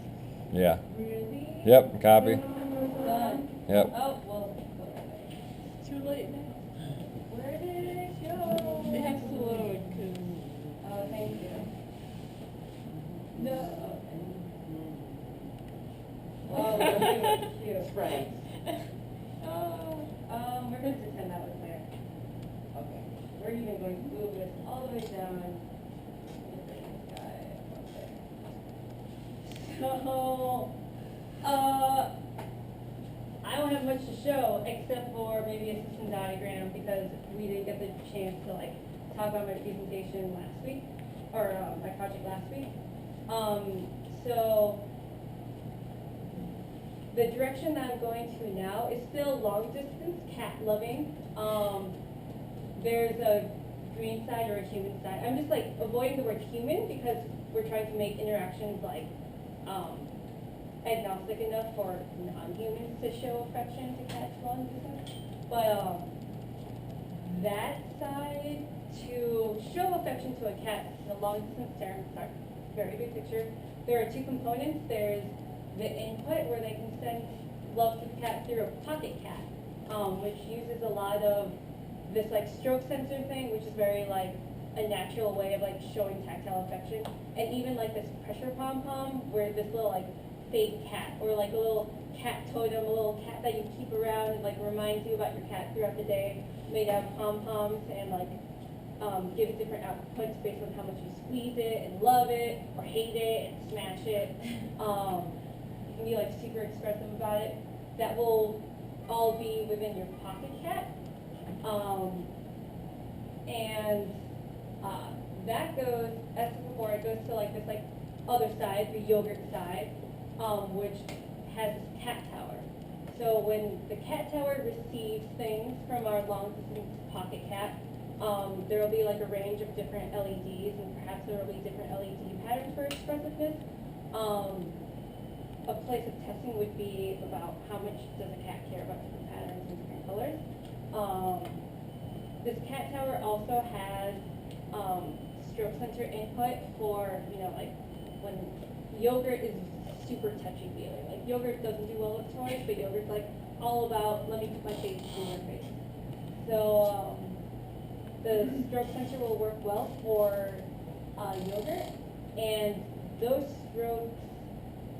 Yeah. Really? Yep, copy. Done. Yep. Oh, well, it's too late now. Where did it go? It has to load, cause. Oh, thank you. No. Oh, that's cute. Right. We're gonna pretend that was there. Okay. We're even going to move this all the way down. Look at this guy up there. So, I don't have much to show except for maybe a system diagram because we didn't get the chance to like talk about my presentation last week, or my project last week. So the direction that I'm going to now is still long distance cat loving. There's a green side or a human side. I'm just like avoiding the word human because we're trying to make interactions like agnostic enough for non-humans to show affection to cats long distance. But that side to show affection to a cat in a long distance term, sorry, very big picture. There are two components. There's the input where they can send love to the cat through a pocket cat, which uses a lot of this like stroke sensor thing, which is very like a natural way of like showing tactile affection, and even like this pressure pom-pom where this little like fake cat or like a little cat totem, a little cat that you keep around and like reminds you about your cat throughout the day, made out of pom-poms and like gives different outputs based on how much you squeeze it and love it or hate it and smash it. You can be like super expressive about it. That will all be within your pocket cat. That goes, as before, it goes to like this like other side, the yogurt side, which has this cat tower. So when the cat tower receives things from our long distance pocket cat, there will be like a range of different LEDs, and perhaps there will be different LED patterns for expressiveness. A place of testing would be about how much does a cat care about different patterns and different colors. This cat tower also has stroke sensor input for, like when yogurt is super touchy-feely. Like yogurt doesn't do well with toys, but yogurt's like all about, let me put my face in your face. So the stroke sensor will work well for yogurt, and those strokes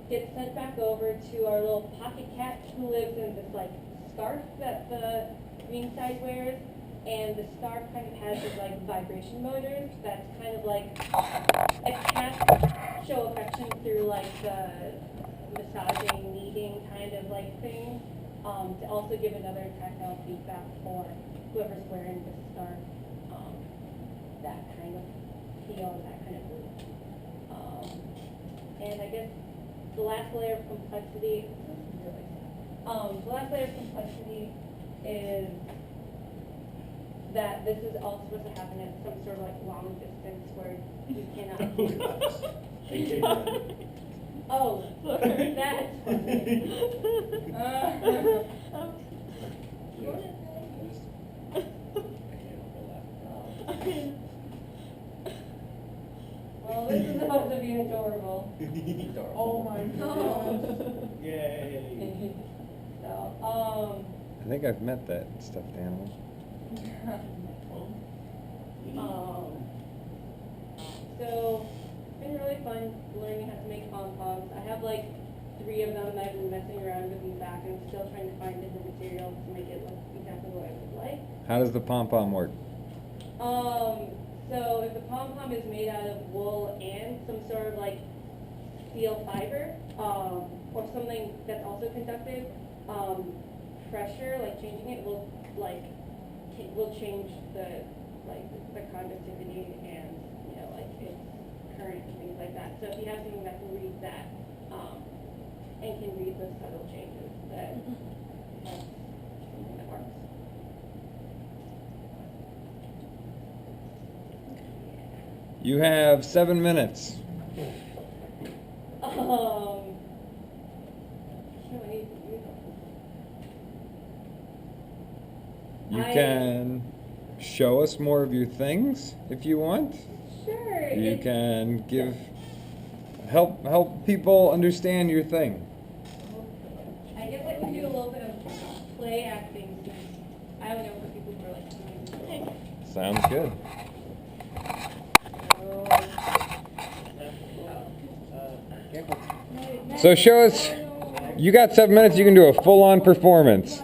get sent back over to our little pocket cat who lives in this like scarf that the green side wears, and the scarf kind of has this like vibration motors that's kind of like a cat show affection through like the massaging, kneading kind of like thing, to also give another tactile feedback for whoever's wearing the scarf, that kind of feel and that kind of mood. And I guess the last layer of complexity, the last layer of complexity is that this is all supposed to happen at some sort of like long distance where you cannot. Oh, that's funny. Well, this is supposed to be adorable. Oh my god. Yay. So, I think I've met that stuffed animal. So it's been really fun learning how to make pom-poms. I have like 3 of them that I've been messing around with in the back and still trying to find different materials to make it look exactly what I would like. How does the pom-pom work? So if the pom-pom is made out of wool and some sort of like steel fiber, or something that's also conductive, pressure, like changing it will change the conductivity and like its current and things like that. So if you have something that can read that, and can read those subtle changes, that that's something that works. You have 7 minutes. Shit, what do you do? You I- can show us more of your things if you want. Sure. You can help people understand your thing. I guess I can do a little bit of play acting since I only know for people who are like doing it. Sounds good. So show us. You got 7 minutes. You can do a full-on performance.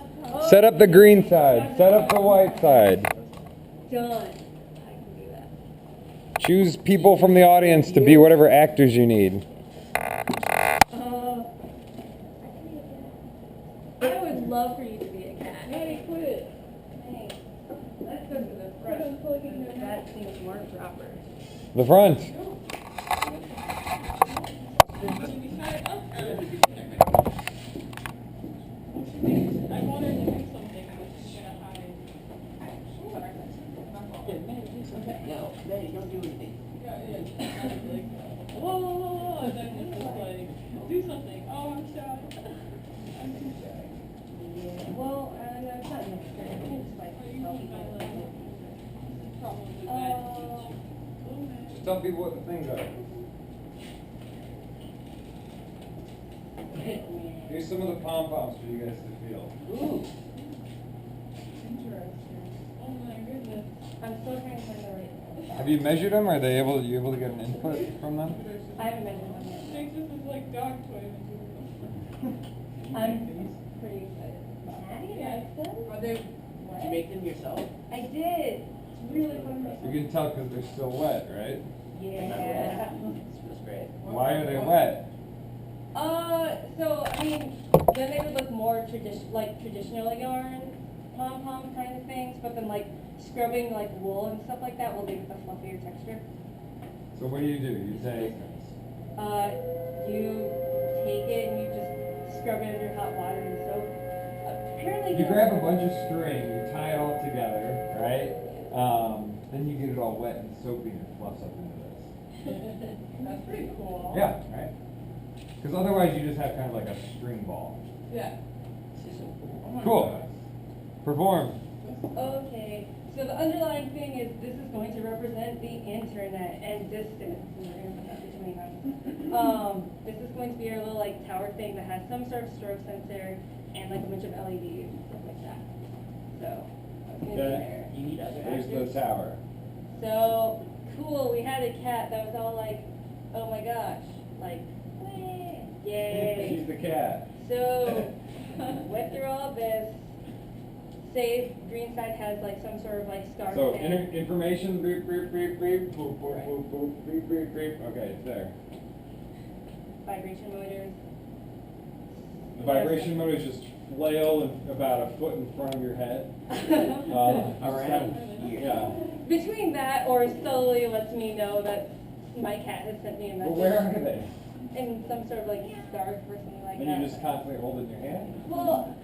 Set up the green side. Set up the white side. Done. I can do that. Choose people from the audience to be whatever actors you need. I would love for you to be a cat. Hey, quit. Thanks. Let's go to the front. That seems more proper. The front. I wanted to do something, but she's gonna hide. No, Maddie, don't do anything. Whoa, and then this is like, do something. Oh, I'm shy. I'm too shy. Well, it's not necessary. I can just like You tell know, people. my like, problem with that. Just tell people what the things are. Here's some of the pom-poms for you guys to feel. Ooh. Interesting. Oh my goodness. I'm still trying to find the right. Have you measured them? Are they able? You able to get an input from them? I haven't measured them I yet. think this is like dog toy material. I'm pretty excited. Maddie, Yeah. likes them? Are they? Did you make them yourself? I did. It's really fun. You can tell because they're still wet, right? Yeah. This feels great. Why are they wet? So I mean, then they would look more traditional yarn pom-pom kind of things, but then like scrubbing like wool and stuff like that will give it the fluffier texture. So what do? You take. You take it and you just scrub it under hot water and soap. Apparently, You grab a bunch of string, you tie it all together, right? Then you get it all wet and soapy and it fluffs up into this. That's pretty cool. Yeah, right? Because otherwise you just have kind of like a string ball. Yeah. This is so cool. Oh my Cool. gosh. Perform. Okay, so the underlying thing is this is going to represent the internet and distance. And we're going to put that between us. This is going to be our little like tower thing that has some sort of stroke sensor and like a bunch of LEDs and stuff like that. So that's going to be Okay. there. You need other Here's actors? the tower. So cool, we had a cat that was all like, oh my gosh, like, yay. She's the cat. So, went through all of this. Say green side has like some sort of like scarf. So thing. information, beep, beep, beep, beep, boop, boop, boop, boop, beep, beep, beep. Okay, it's there. Vibration motors. The vibration motors just flail about a foot in front of your head. Around here. Yeah. Between that or slowly lets me know that my cat has sent me a But message. where are they? In some sort of like scarf or something like And that. you just constantly hold it in your hand? Well,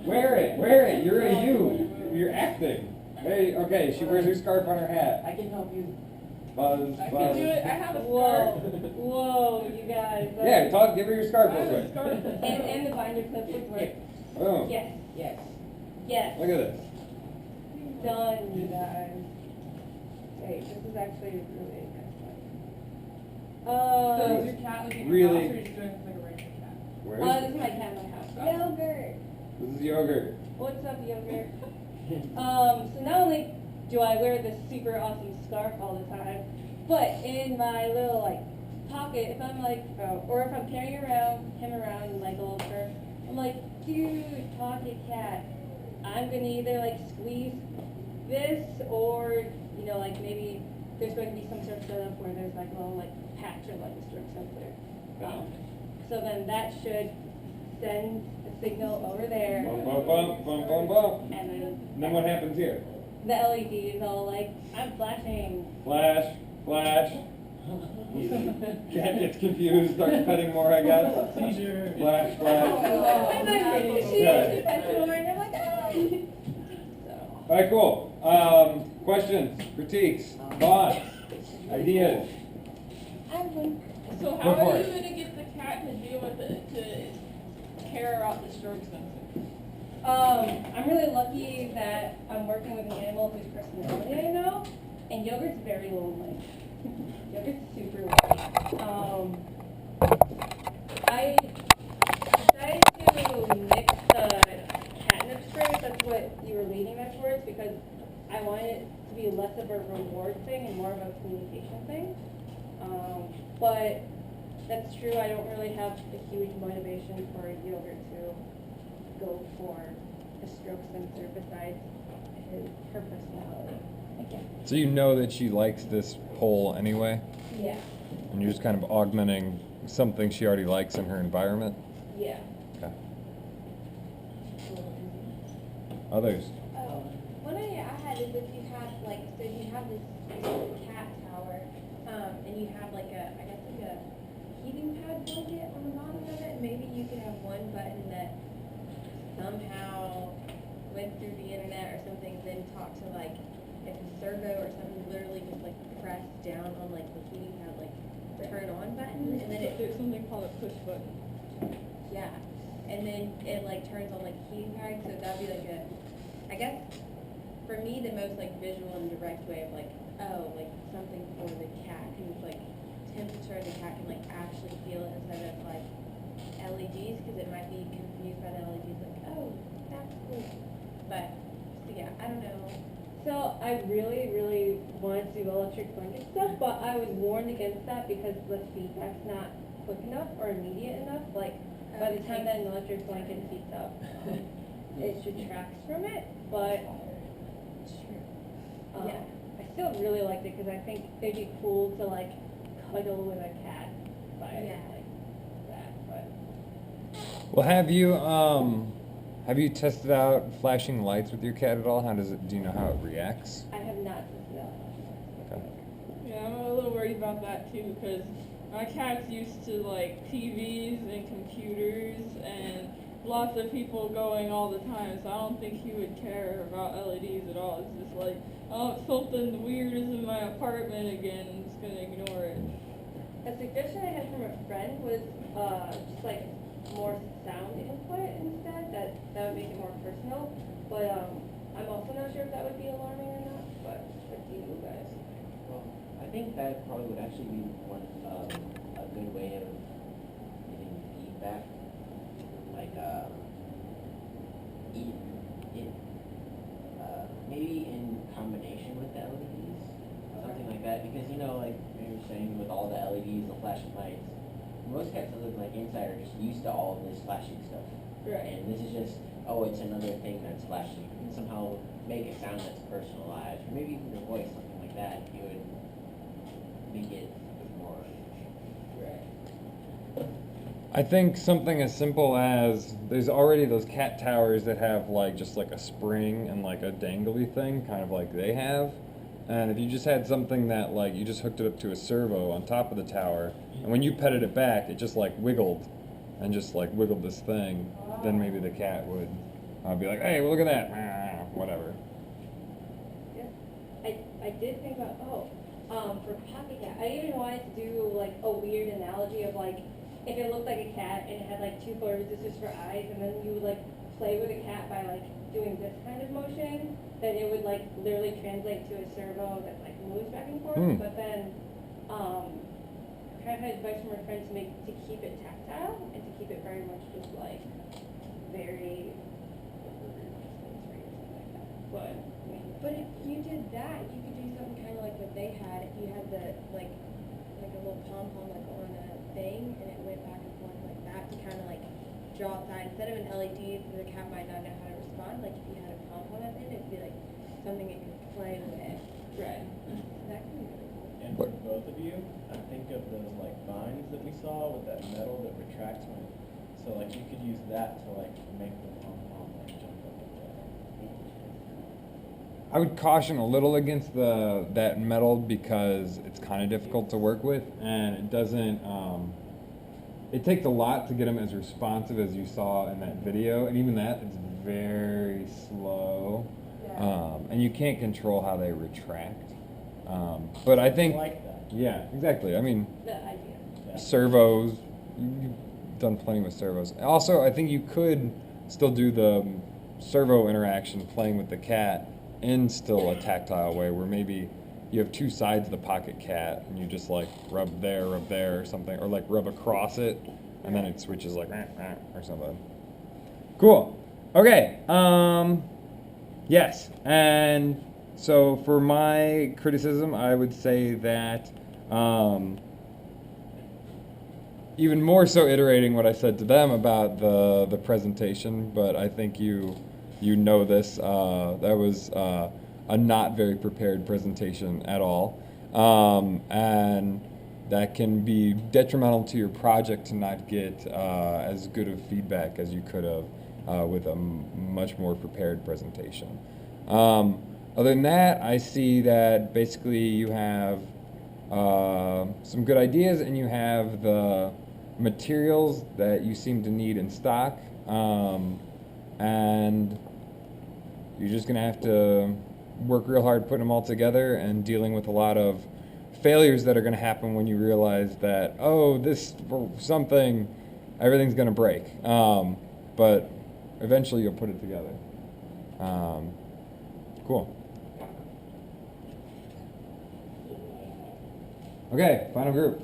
Wear it, wear it. You're a you. You're acting. Hey, okay, she wears her scarf on her hat. I can help you. Buzz, I buzz. can do it. I have a whoa, scarf. whoa, you guys. Yeah, talk, give her your scarf I real have a quick. scarf. And the binder clip would work. Boom. Yes, Yes. yes. Look at this. Done, you guys. Wait, this is actually really nice. So is your cat like in your Really? house or are you just doing this like a random cat? Where's This is my cat in my house. Yogurt. This is yogurt. What's up, yogurt? So not only do I wear this super awesome scarf all the time, but in my little like pocket, if I'm like, or if I'm carrying him around in like a little purse, I'm like, dude, pocket cat. I'm gonna either like squeeze this or, you know, like maybe there's going to be some sort of setup where there's like a little like patch or like a stroke sensor. So then that should send a signal over there. Bum, bum, bum, bum, bum, bum. And Then what happens here? the LED is all like, I'm flashing. Flash, flash. Cat gets confused, starts petting more, I guess. Seizure. Flash, flash. I'm not kidding. She Yeah. passed over and I'm like, ah. So, All right, cool. Questions, critiques, thoughts? Ideas. I have one. So Go how for are it. you gonna get the cat to deal with it, to care about the stroke sensor? I'm really lucky that I'm working with an animal whose personality I know, and Yogurt's very lonely. Yogurt's super lonely. I decided to mix the catnip spray, that's what you were leading that towards, because I wanted it to be less of a reward thing and more of a communication thing. But that's true, I don't really have a huge motivation for Yogurt to go for a stroke sensor besides her personality. Again. So you know that she likes this pole anyway, Yeah. and you're just kind of augmenting something she already likes in her environment. Yeah. Okay. Others. One idea I had is if you had like, so you have this cat tower, and you have like a, I guess like a heating pad blanket on the bottom of it, maybe you could have one button that somehow went through the internet or something, then talk to like, if a servo or something, literally just like press down on like the heating pad, like turn on button, and then it, There's something called a push button. yeah, and then it like turns on like heating pad, so that'd be like a, I guess, for me, the most like visual and direct way of like, oh, like something for the cat, who's like temperature the cat can like actually feel it instead of like LEDs, because it might be confused by the LEDs, like, oh, that's cool. But, so yeah, I don't know. So I really, really wanted to do electric blanket stuff, but I was warned against that because the feedback's not quick enough or immediate enough. Like, by the time that an electric blanket heats up, it detracts from it, but Yeah. I still really liked it because I think it'd be cool to like cuddle with a cat by Yeah. like that. But Well, have you tested out flashing lights with your cat at all? Do you know how it reacts? I have not tested out. Okay. Yeah, I'm a little worried about that too, because my cat's used to like TVs and computers and lots of people going all the time, so I don't think he would care about LEDs at all. It's just like, oh, something weird is in my apartment again, I'm just gonna ignore it. A suggestion I had from a friend was just like more sound input instead. That would make it more personal. But I'm also not sure if that would be alarming or not. But what do you guys think? Well, I think that probably would actually be one a good way of getting feedback. Like maybe in combination with the LEDs, something like that. Because like you were saying, with all the LEDs, the flashing lights, most cats that live like inside are just used to all of this flashing stuff. Right. And this is just, oh, it's another thing that's flashing. And somehow make a sound that's personalized, or maybe even your voice, something like that. You would make it more. Right. I think something as simple as there's already those cat towers that have like just like a spring and like a dangly thing, kind of like they have. And if you just had something that like you just hooked it up to a servo on top of the tower, and when you petted it back, it just like wiggled and just like wiggled this thing, then maybe the cat would be like, hey, well, look at that, whatever. Yeah. I did think about for Pocket Cat, I even wanted to do like a weird analogy of like if it looked like a cat and it had like two photoresistors for eyes, and then you would like play with a cat by like doing this kind of motion, then it would like literally translate to a servo that like moves back and forth. But then I kind of had advice from a friend to keep it tactile and to keep it very much just like very but if you did that, you could do something kind of like what they had. If you had the like a little pom-pom like on a thing, and it went back and forth like that to kind of like draw outside. Instead of an LED, the cat might not know how to respond. Like if you had a pom-pom at the end, it'd be like something it could play with. Right. That could be really cool. And for both of you, I think of those like vines that we saw with that metal that retracts when, so like you could use that to like make the pom-pom like jump up like that. I would caution a little against that metal because it's kind of difficult to work with, and it doesn't. It takes a lot to get them as responsive as you saw in that video, and even that it's very slow, and you can't control how they retract. But I think like that. Yeah, exactly. I mean, The idea. servos. You've done plenty with servos. Also, I think you could still do the servo interaction playing with the cat in still a tactile way, where maybe you have two sides of the pocket cat and you just like rub there or something, or like rub across it and then it switches like or something. Cool. Okay. Yes. And so for my criticism, I would say that even more so iterating what I said to them about the presentation, but I think you know this. That was a not very prepared presentation at all, and that can be detrimental to your project to not get as good of feedback as you could have with a much more prepared presentation. Other than that, I see that basically you have some good ideas and you have the materials that you seem to need in stock, and you're just gonna have to work real hard putting them all together and dealing with a lot of failures that are gonna happen when you realize that, oh, this something, everything's gonna break, but eventually you'll put it together. Cool. Okay, final group.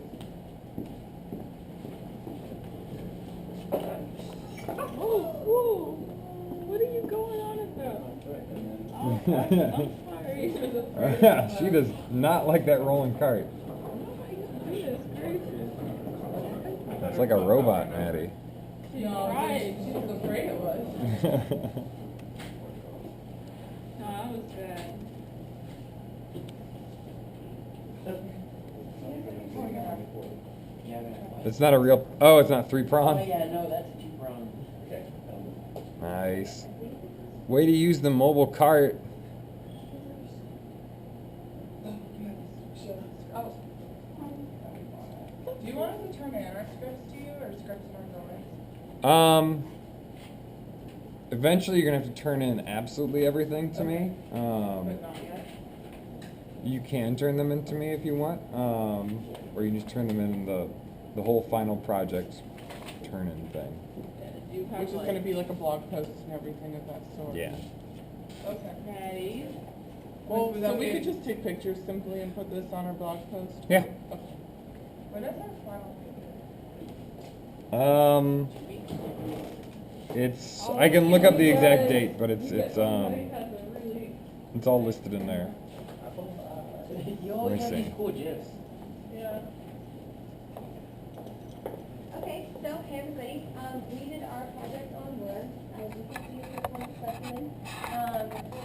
What are you going on about? I'm sorry. She does not like that rolling cart. Goodness gracious. It's like a robot, Maddie. No, Right. she was afraid it was. No, that was bad. It's not a real. Oh, it's not Oh, three-prong? yeah, no, that's a two-prong. Okay. Nice. Way to use the mobile cart. Oh. Do you want us to turn in our scripts to you, or scripts from drawings? Eventually you're gonna have to turn in absolutely everything to me. But not yet. You can turn them into me if you want, or you can just turn them in the whole final project turn-in thing. Do you have Which is like gonna be like a blog post and everything of that sort. Yeah. Okay. Maddie? Well, So so we we- could just take pictures simply and put this on our blog post? Yeah. Okay. When is our final? It's. I can look up the exact date, but it's Somebody has a really it's all listed in there. You always Let have me these see. cool gifs. Yeah. Okay, so hey everybody, we did our project on worm, as you can see this one specimen.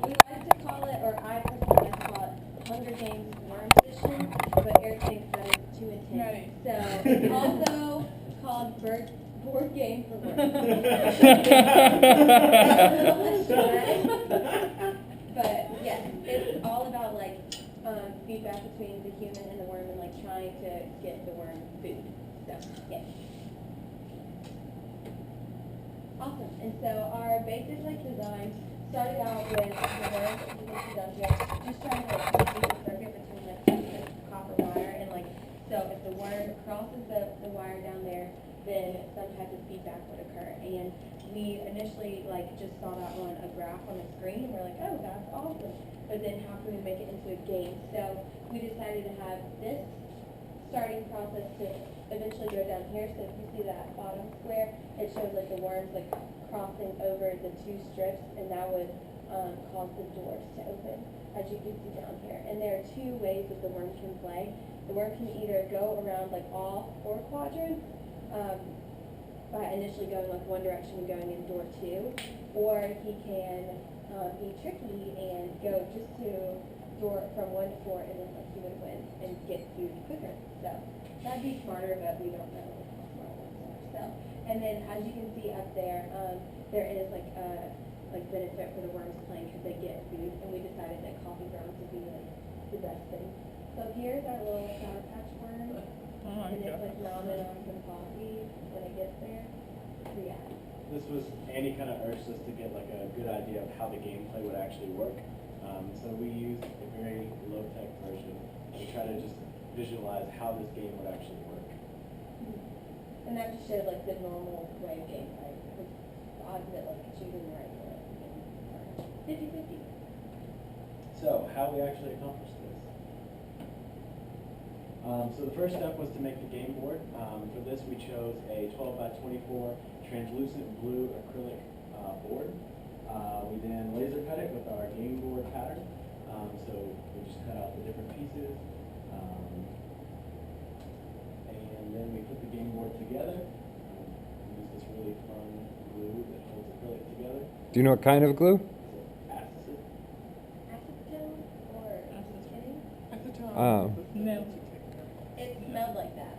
We like to call it, or I personally like to call it Hunger Games Worm Edition, but Eric thinks that is too intense. Ready. So it's also called Board Game for Worms. But yes, it's all about like feedback between the human and the worm and like trying to get the worm food. So yeah. Awesome. And so our basic like design started out with the worm that you can see down here, just trying to like complete the circuit between like the copper wire and like so if the worm crosses the wire down there, then some type of feedback would occur. And we initially like just saw that on a graph on the screen and we're like, oh, that's awesome. But then how can we make it into a game? So we decided to have this starting process to eventually go down here. So if you see that bottom square, it shows like the worms like crossing over the two strips, and that would cause the doors to open, as you can see down here. And there are two ways that the worm can play. The worm can either go around like all four quadrants, by initially going like one direction and going in door 2, or he can be tricky and go just to door from 1 to 4, and then like he would win and get food quicker. So that'd be smarter, but we don't know how smart worms are. So, and then as you can see up there, there is like a benefit for the worms playing because they get food, and we decided that coffee grounds would be like the best thing. So here's our little Sour Patch worm. Oh my And it's God. like nomming on some coffee when it gets there. So yeah. This was Andy kind of urged us to get like a good idea of how the gameplay would actually work. So we used a very low-tech version. We try to just visualize how this game would actually work. And that just showed like the normal way of gameplay. With odds that like shooting right or 50-50. So, how we actually accomplished this. So the first step was to make the game board. For this we chose a 12 by 24 translucent blue acrylic board. We then laser cut it with our game board pattern. So we just cut out the different pieces. And then we put the game board together. Use this really fun glue that holds acrylic together. Do you know what kind of glue? Acid. Acetone or acetone? Oh, No. It smelled like that.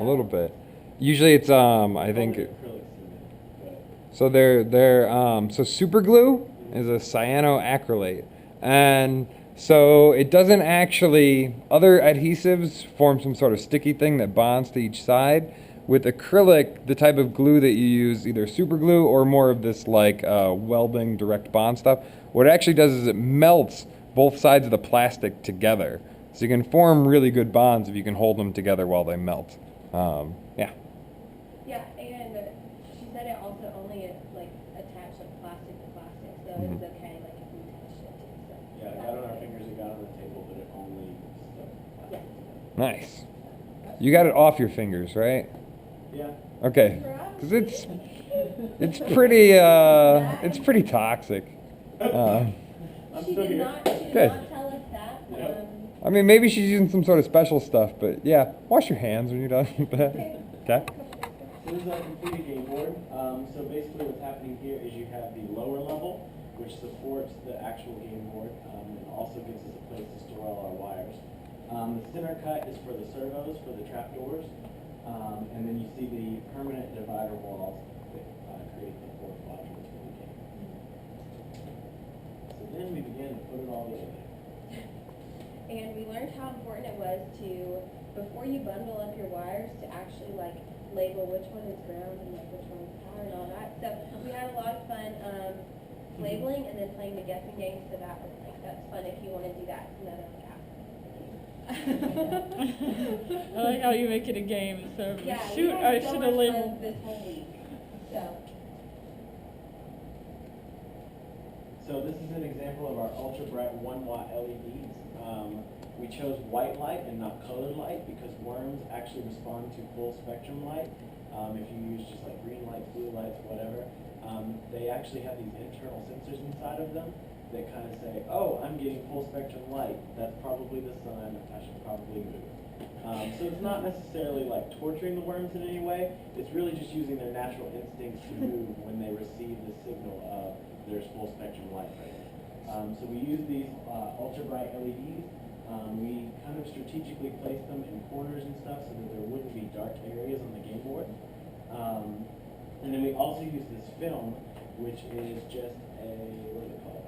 a little bit. Usually it's I think Acrylic cement, but so. They're so super glue is a cyanoacrylate, and so it doesn't actually. Other adhesives form some sort of sticky thing that bonds to each side. With acrylic, the type of glue that you use, either super glue or more of this like welding direct bond stuff, what it actually does is it melts both sides of the plastic together. So you can form really good bonds if you can hold them together while they melt. Yeah. Yeah, and she said it also only like attached like plastic to plastic, so it was okay like if we touched it too. So yeah, it got on our fingers, it got on the table, but it only stuck plastic together. Nice. You got it off your fingers, right? Yeah. Okay. Because it's pretty toxic. I'm She still did here. not. She did Good. not tell us that. Yep. I mean, maybe she's using some sort of special stuff, but yeah, wash your hands when you're done with that. Okay. So this is our completed game board. So basically what's happening here is you have the lower level, which supports the actual game board, and also gives us a place to store all our wires. The center cut is for the servos, for the trapdoors, and then you see the permanent divider walls that create the four quadrants for the game. So then we began to put it all together. And we learned how important it was to, before you bundle up your wires, to actually like label which one is ground and like which one is power and all that. So we had a lot of fun labeling and then playing the guessing game. So that was like that's fun if you want to do that. Another like I like how you make it a game instead of yeah, shoot. we I had so should much have fun labeled. this whole week. So this is an example of our ultra bright 1-watt LEDs. We chose white light and not colored light because worms actually respond to full spectrum light. If you use just like green lights, blue lights, whatever, they actually have these internal sensors inside of them that kind of say, oh, I'm getting full spectrum light. That's probably the sun. I should probably move. So it's not necessarily like torturing the worms in any way. It's really just using their natural instincts to move when they receive the signal of there's full spectrum light right now. So we use these ultra bright LEDs. We kind of strategically placed them in corners and stuff so that there wouldn't be dark areas on the game board. And then we also use this film, which is just a, what is it called?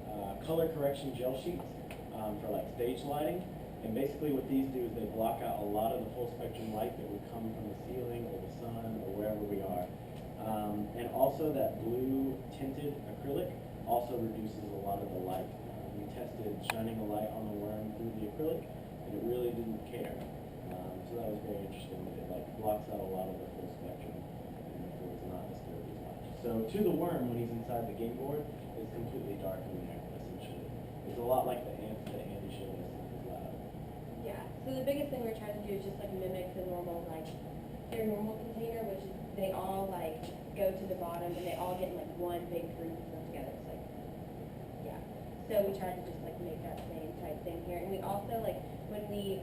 Color correction gel sheets for like stage lighting. And basically what these do is they block out a lot of the full spectrum light that would come from the ceiling or the sun or wherever we are. And also that blue tinted acrylic also reduces a lot of the light. We tested shining a light on the worm through the acrylic and it really didn't care. So that was very interesting that it like blocks out a lot of the full spectrum and therefore it's not disturbed as much. So to the worm when he's inside the game board, it's completely dark in there essentially. It's a lot like the ants that Andy showed us in his lab. Yeah. So the biggest thing we're trying to do is just like mimic the normal like their normal container, which is they all like go to the bottom and they all get in like one big group and stuff together. It's like yeah. So we tried to just like make that same type thing here, and we also like when we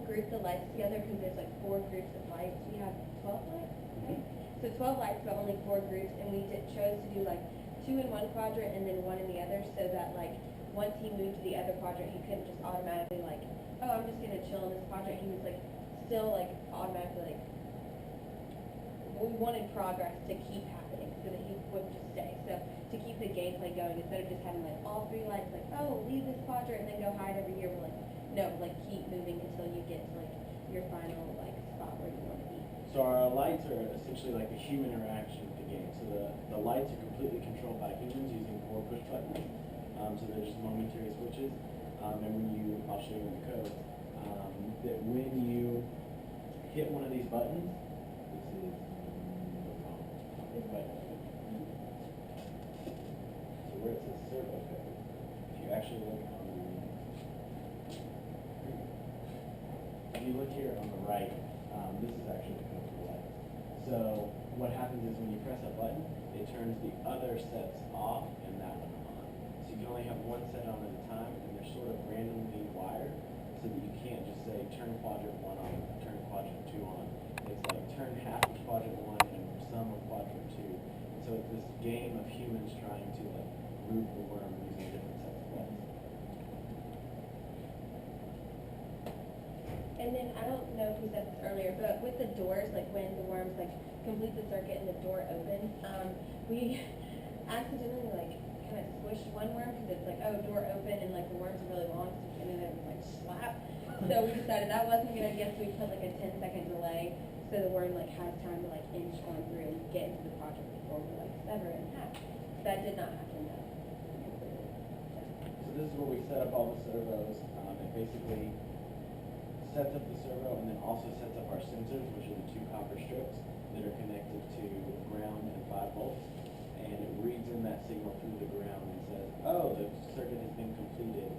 group the lights together because there's like 4 groups of lights. We have 12 lights, right? So 12 lights, but only 4 groups, and we chose to do like 2 in one quadrant and then 1 in the other, so that like once he moved to the other quadrant, he couldn't just automatically like, oh, I'm just gonna chill in this quadrant. He was like still like automatically like we wanted progress to keep happening so that he wouldn't just stay. So to keep the gameplay going, instead of just having like all 3 lights like, oh, leave this quadrant and then go hide over here, we're like, no, like keep moving until you get to like your final like spot where you want to be. So our lights are essentially like a human interaction with the game. So the lights are completely controlled by humans using 4 push buttons. So they're just momentary switches. And when you, I'll show you in the code, that when you hit one of these buttons, this is right. So where it says servo code, if you actually look on if you look here on the right, this is actually the code for the light. So what happens is when you press a button, it turns the other sets off and that one on. So you can only have one set on at a time, and they're sort of randomly wired, so that you can't just say turn quadrant 1 on, turn quadrant 2 on. It's like turn half of quadrant 1 and some of quadrant 2. And so it's this game of humans trying to like move the worm using different sets of buttons. And then, I don't know who said this earlier, but with the doors, like when the worms like complete the circuit and the door opens, we accidentally like kind of squished one worm because it's like, oh, door open, and like the worms are really long, and then it was like slap. So we decided that wasn't a good idea, so we put like a 10-second delay so the worm like has time to like inch going through and get into the project before we like sever it in half. That did not happen though. So this is where we set up all the servos. It basically sets up the servo and then also sets up our sensors, which are the 2 copper strips that are connected to ground and 5 volts. And it reads in that signal through the ground and says, oh, the circuit has been completed,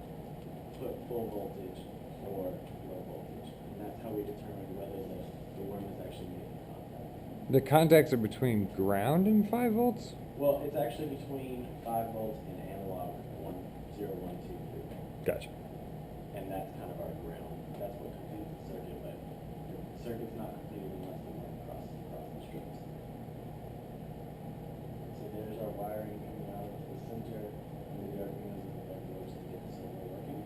put full voltage or low voltage. And that's how we determine whether the worm is actually making contact. The contacts are between ground and 5 volts? Well, it's actually between 5 volts and analog 1, 0, 1, 2, 3. Gotcha. And that's kind of our ground. That's what completes the circuit, but the circuit's not completed unless the worm crosses across the strips. So there's our wiring coming out of the center, and the Arduinos and the breadboards to get the servo working.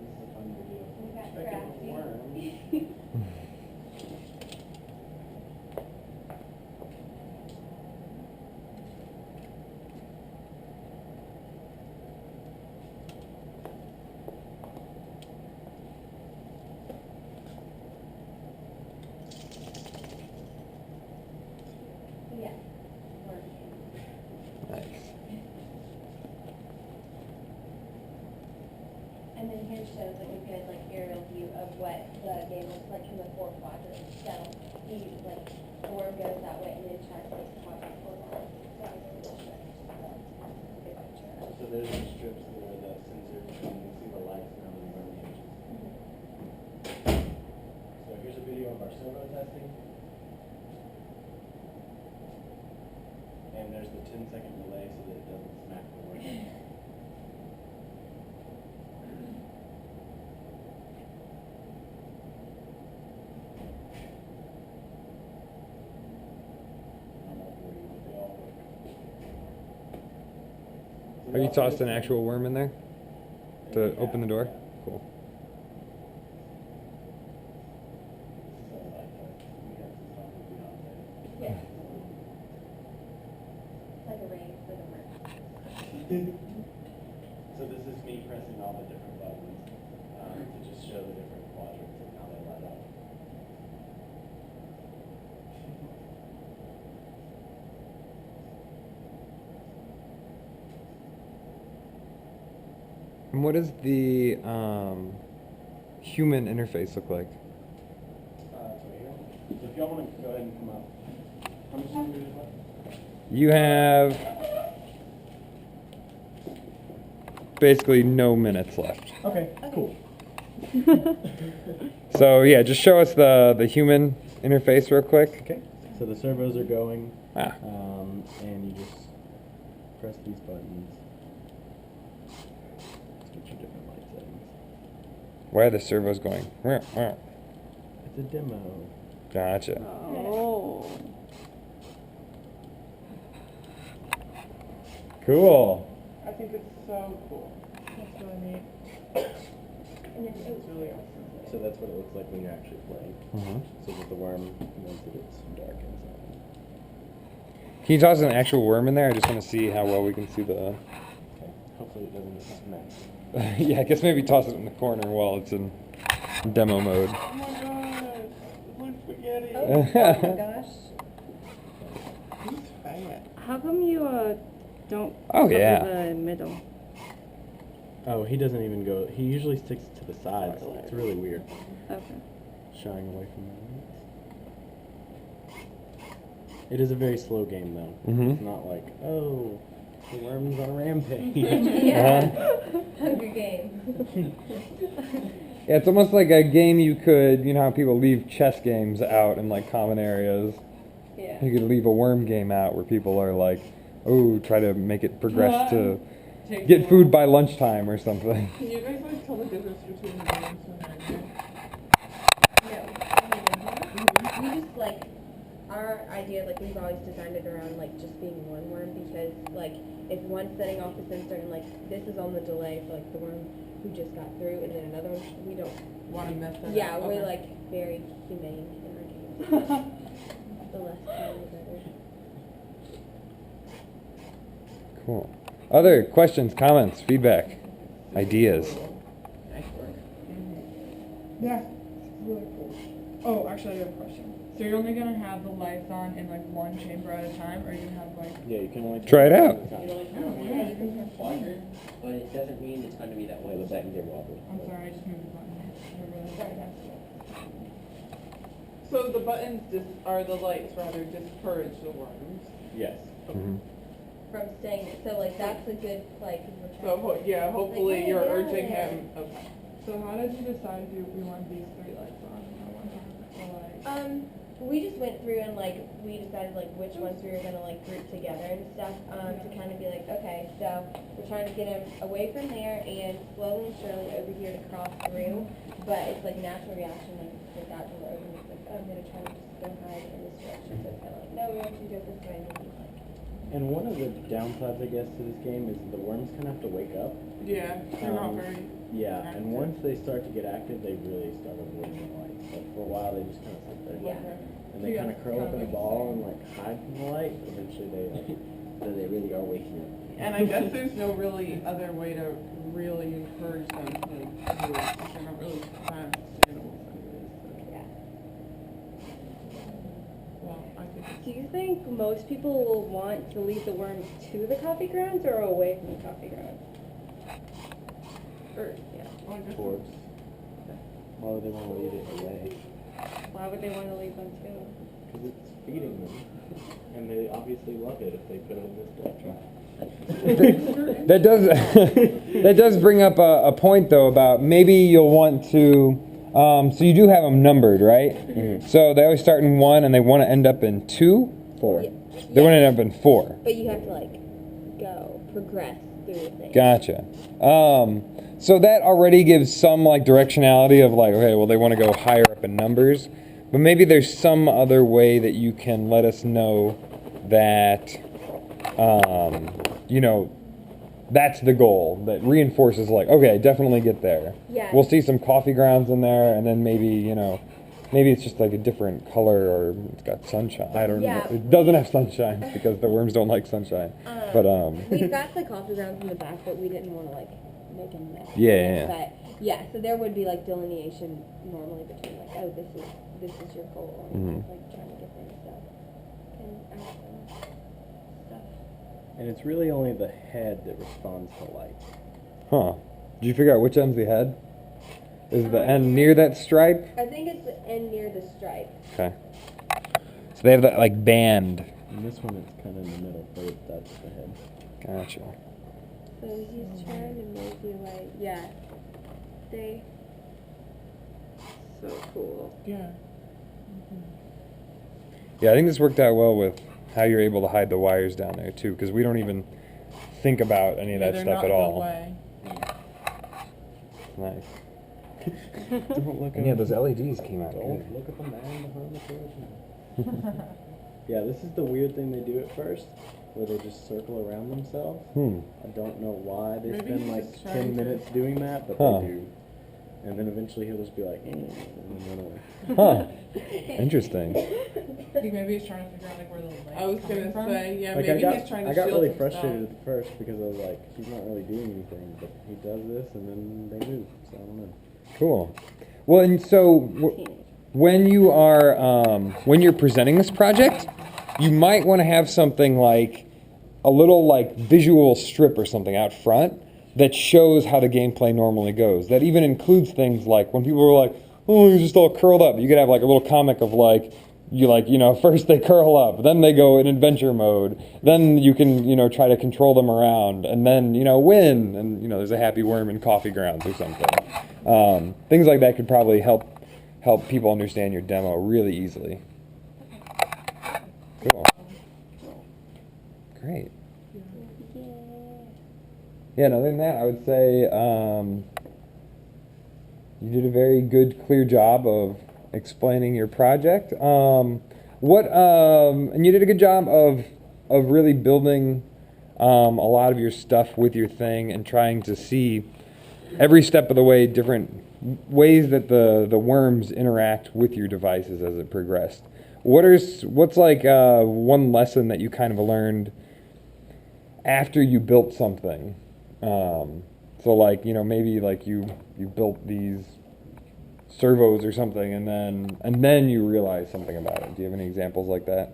This is a fun video. We got Checking the crafty. worm. Yeah. Working. Nice. And then here shows like a good like aerial view of what the game looks like in the 4 quadrants. So he like the worm goes that way and then tries to take the quadrant 4 down. So it's a little bit. Good picture. So there's the strips that are the sensors, and you can see the lights now that are on the edges. So here's a video of our servo testing. And there's the 10-second delay so that it doesn't smack the worm. Have you tossed an actual worm in there to open the door? Cool. Yeah. Like a rain for the worm. So this is me pressing all the different buttons to just show the different quadrants and how they light up. And what does the human interface look like? So here. So if y'all want to go ahead and come up. How much time do you have left? You have basically no minutes left. Okay, cool. So yeah, just show us the human interface real quick. Okay. So the servos are going, Ah. and you just press these buttons. Let's get your different light settings. Why are the servos going? It's a demo. Gotcha. Oh. Cool. I think it's so cool. That's really neat. And then It's really awesome. So that's what it looks like when you're actually playing. Mhm. So that the worm knows that it's dark inside. Can you toss an actual worm in there? I just want to see how well we can see the. Okay. Hopefully it doesn't smack. Yeah, I guess maybe toss it in the corner while it's in demo mode. Oh my gosh. Look spaghetti. oh my gosh. He's fat. How come you don't Oh, cover yeah. the middle? Oh, he doesn't even go. He usually sticks to the sides. It's really weird. Okay. Shying away from that. It is a very slow game, though. Mhm. It's not like, oh, the worm's on a rampage. Yeah. Hungry game. Yeah, it's almost like a game you could, you know how people leave chess games out in like common areas. Yeah. You could leave a worm game out where people are like, oh, try to make it progress to Takes get a food while. by lunchtime or something. Can you guys like tell the difference between the games and No. We just like our idea, like we've always designed it around like just being one worm because like if one's setting off a sensor and like this is on the delay for like the worm who just got through and then another one, we don't. want to mess that Yeah, up? we're Okay. like very humane in our games. The less time, the better. Cool. Other questions, comments, feedback, ideas? Nice work. Yeah, it's really cool. Oh, actually, I have a question. So you're only gonna have the lights on in like one chamber at a time, or are you gonna have like? Yeah, you can only Try it out. You can only turn one Yeah, you can have quadrant, but it doesn't mean it's going to be that way. The settings are wobbly. I'm sorry, I just moved the button. I realized that. So the buttons are the lights rather discourage the worms. Yes. Mhm. From staying, so like that's a good like. 'cause we're So trying to- yeah, hopefully Like, you're hey, urging yeah. him. Okay. So how did you decide if we want these 3 lights on at one time? Or like, We just went through and like we decided like which ones we were gonna like group together and stuff to kind of be like, okay, so we're trying to get him away from there and slowly and surely over here to cross through, but it's like natural reaction like with that door open, it's like, oh, I'm gonna try to just go hide in this direction, so it's kind of like, no, we want you to go this way, and then like, And one of the downsides, I guess, to this game is the worms kind of have to wake up. Yeah, they're not Um, very. Yeah, active. and once they start to get active, they really start avoiding the light. But for a while, they just kind of sit there. yeah. And they kind of curl up in a ball and like hide from the light. But eventually, they like, So they really are waking up. And I guess there's no really other way to really encourage them to do it. They're not really kind of animals anyways. Yeah. So. Well, I think. Do you think most people will want to lead the worms to the coffee grounds or away from the coffee grounds? Or, yeah. Well, I guess- towards. Why would they want to lead it away? Why would they want to leave them too? Because it's feeding them. And they obviously love it if they put it in this direction. That does that does bring up a point though about maybe you'll want to. So you do have them numbered, right? Mm-hmm. So they always start in 1 and they want to end up in 2, 4. Yeah. They want to end up in 4. But you have to like progress through the thing. Gotcha. So that already gives some like directionality of like, okay, well they want to go higher up in numbers, but maybe there's some other way that you can let us know that, you know, that's the goal. That reinforces like, okay, definitely get there. Yeah. We'll see some coffee grounds in there, and then maybe, you know, maybe it's just like a different color or it's got sunshine. I don't Yeah. know. It doesn't have sunshine because the worms don't like sunshine. But We've got the coffee grounds in the back, but we didn't want to like make a mess. Yeah. But yeah, so there would be like delineation normally between like, oh, this is your goal, and Mhm. like trying to get there and stuff. And stuff. And it's really only the head that responds to light. Huh. Did you figure out which end's the head? Is the end near that stripe? I think it's the end near the stripe. Okay. So they have that like band. And this one is kind of in the middle, but that's the head. Gotcha. So he's trying to make you like, yeah. They. So cool. Yeah. Yeah, I think this worked out well with how you're able to hide the wires down there too, because we don't even think about any of that they're stuff not at in the all. way. Nice. Don't look And yeah, those LEDs came out. Don't good. look at the man behind the curtain. Yeah, this is the weird thing they do at first, where they just circle around themselves. I don't know why they Maybe spend he's like just 10 trying to- minutes doing that, but Huh. they do. And then eventually he'll just be like, and then run away. Huh. Interesting. I think maybe he's trying to figure out like where the lights I was coming gonna from. say, yeah, Like maybe I he's trying to got shield really himself. frustrated at first because I was like, he's not really doing anything, but he does this and then they move. So I don't know. Cool. Well, and so when you are when you're presenting this project, you might want to have something like a little like visual strip or something out front that shows how the gameplay normally goes. That even includes things like when people are like, oh, you're just all curled up. You could have like a little comic of like, first they curl up, then they go in adventure mode, then you can, try to control them around, and then, win, and, there's a happy worm in coffee grounds or something. Things like that could probably help people understand your demo really easily. Cool. Great. Yeah, and other than that, I would say you did a very good, clear job of explaining your project. And you did a good job of really building a lot of your stuff with your thing and trying to see every step of the way different ways that the worms interact with your devices as it progressed. What's like one lesson that you kind of learned after you built something? So like, maybe like you built these servos or something and then you realize something about it. Do you have any examples like that?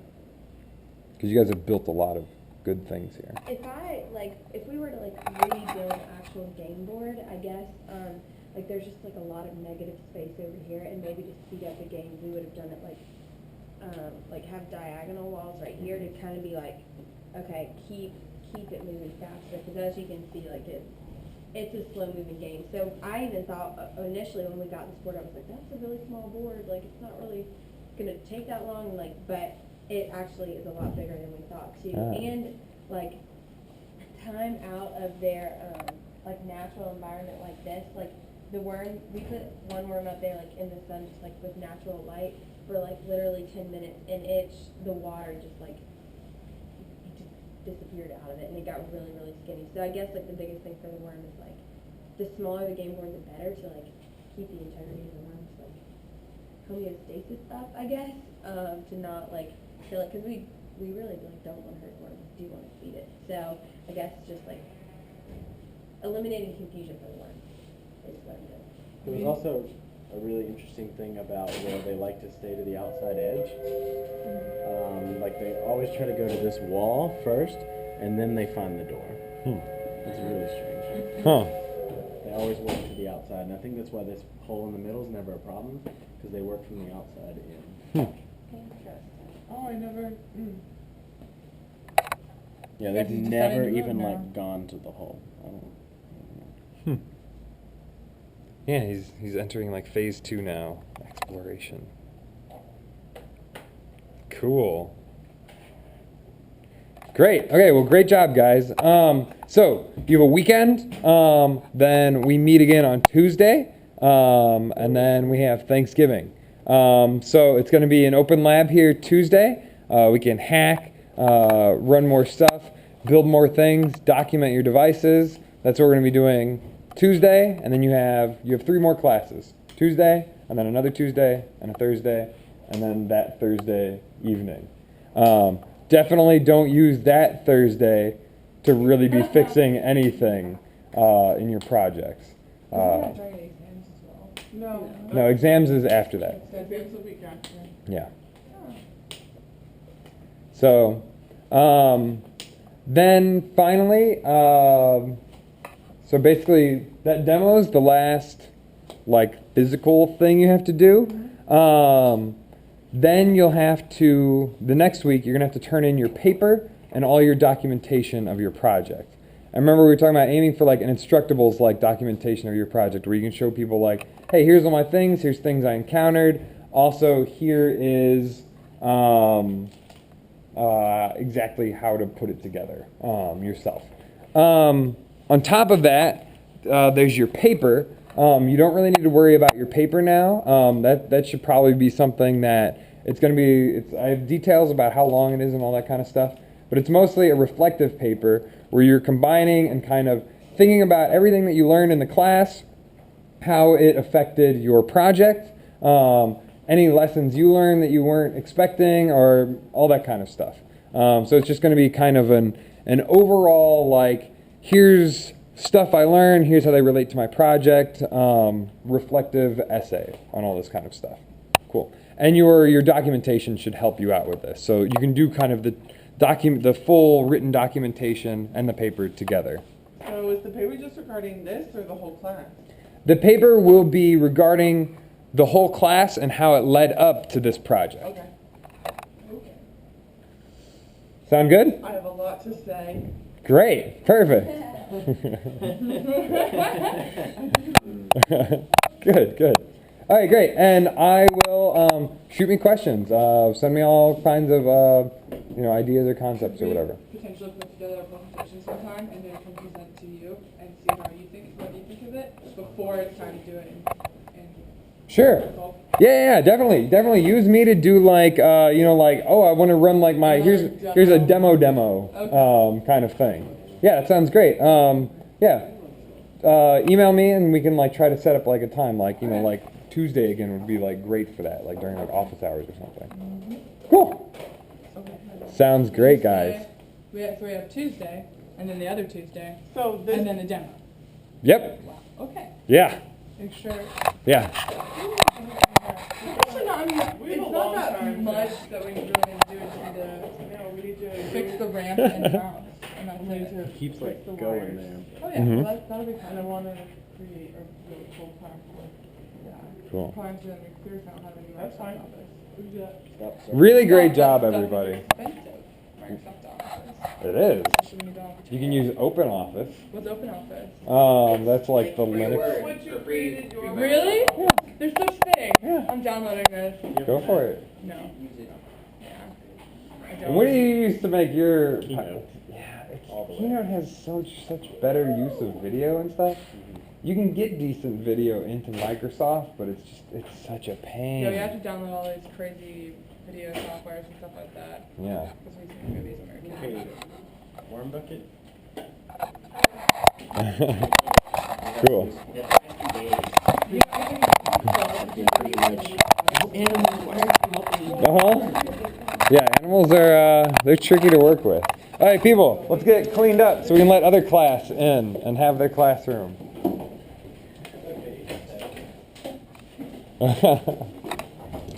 Because you guys have built a lot of good things here. If we were to rebuild an actual game board, I guess, there's just a lot of negative space over here, and maybe to speed up the game, we would have done it have diagonal walls right here to kind of be okay, keep it moving faster, because as you can see, it's a slow moving game. So I even thought initially when we got this board, I was like, that's a really small board, it's not really gonna take that long, but it actually is a lot bigger than we thought too. And time out of their natural environment like this, the worm, we put one worm up there in the sun just with natural light for literally 10 minutes, and the water just it just disappeared out of it, and it got really, really skinny. So I guess the biggest thing for the worm is the smaller the game board, the better to keep the integrity of the worm's homeostasis up, I guess, to not kill it, because we really don't want to hurt worms. We do want to feed it. So I guess just eliminating confusion for the worm is what I'm doing. There was also a really interesting thing about where they like to stay to the outside edge. They always try to go to this wall first, and then they find the door. It's really strange. Huh. They always work to the outside, and I think that's why this hole in the middle is never a problem, because they work from the outside in. Oh, I never. Yeah, Guess they've it's never decided to even move now. gone to the hole. I don't know. Yeah, he's entering phase 2 now, exploration. Cool. Great. Okay, well, great job, guys. So you have a weekend. Then we meet again on Tuesday, and then we have Thanksgiving. So it's going to be an open lab here Tuesday. We can hack, run more stuff, build more things, document your devices. That's what we're going to be doing Tuesday, and then you have 3 more classes. Tuesday, and then another Tuesday, and a Thursday, and then that Thursday evening. Definitely don't use that Thursday to really be fixing anything in your projects. Isn't that during exams as well? No, exams is after that. Exams will be after. Yeah. So, then finally, so basically that demo is the last physical thing you have to do. Then you'll have to, the next week, you're going to have to turn in your paper and all your documentation of your project. I remember we were talking about aiming for an Instructables documentation of your project, where you can show people hey, here's all my things, here's things I encountered. Also, here is exactly how to put it together yourself. On top of that, there's your paper. You don't really need to worry about your paper now. That should probably be something that I have details about how long it is and all that kind of stuff, but it's mostly a reflective paper where you're combining and kind of thinking about everything that you learned in the class, how it affected your project, any lessons you learned that you weren't expecting, or all that kind of stuff. So it's just going to be kind of an overall, here's stuff I learned, here's how they relate to my project, reflective essay on all this kind of stuff. Cool. And your documentation should help you out with this. So you can do kind of the full written documentation and the paper together. So is the paper just regarding this or the whole class? The paper will be regarding the whole class and how it led up to this project. Okay. Sound good? I have a lot to say. Great. Perfect. Good, good. All right, great. And I will shoot me questions. Send me all kinds of ideas or concepts or whatever. Potentially put together a presentation sometime and then can present to you and see what you think of it before it's time to do it in Sure. Yeah, definitely. Use me to do like, oh, I want to run like my here's a demo kind of thing. Yeah, that sounds great. Email me and we can like try to set up like a time, like like Tuesday again would be like great for that, like during like office hours or something. Cool. Sounds great, guys. We have Tuesday and then the other Tuesday So this, and then the demo. Yep. Okay. Yeah. Make sure. Yeah. Actually, no, I mean, it's not that much that we really need to do. It's we need to fix the ramp and house. And that's it. Keeps like going there. Oh yeah, Mhm. well, that'll be fun. I want to create a really cool plan for Cool. Plans to clear if I don't have any That's fine. Microsoft Office. We can do that. Really great That job, stuff is everybody. expensive, Microsoft Office. It is. Especially when you don't have to You can use Open Office. What's Open Office? That's like the Linux. what you created your Really? There's such thing. I'm downloading this. Go for it. No. Yeah. I And don't. what do you use to make your Keynote. Yeah, All the way. Keynote has such better use of video and stuff. You can get decent video into Microsoft, but it's such a pain. Yeah, we have to download all these crazy video softwares and stuff like that. Yeah. Because we see movies American. Okay. Worm bucket. Cool. Yeah, animals are they're tricky to work with. All right, people, let's get cleaned up so we can let other class in and have their classroom.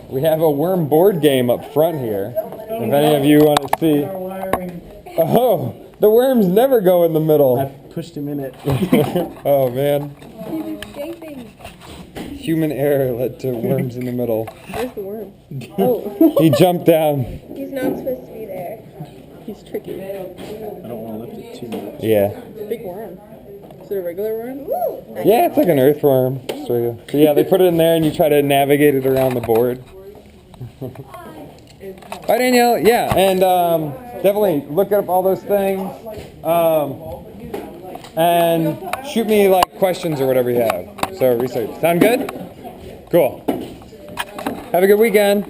We have a worm board game up front here. If any of you want to see. Oh, the worms never go in the middle. I pushed him in it. Oh man. He's escaping. Human error led to worms in the middle. Where's the worm? Oh, He jumped down. he's not supposed to be there. He's tricky. I don't want to lift it too much. Yeah. It's a big worm. Is it a regular worm? Yeah, it's like an earthworm. So yeah, they put it in there and you try to navigate it around the board. Hi Danielle. Yeah, and definitely look up all those things. And shoot me like questions or whatever you have. So research. Sound good? Cool. Have a good weekend.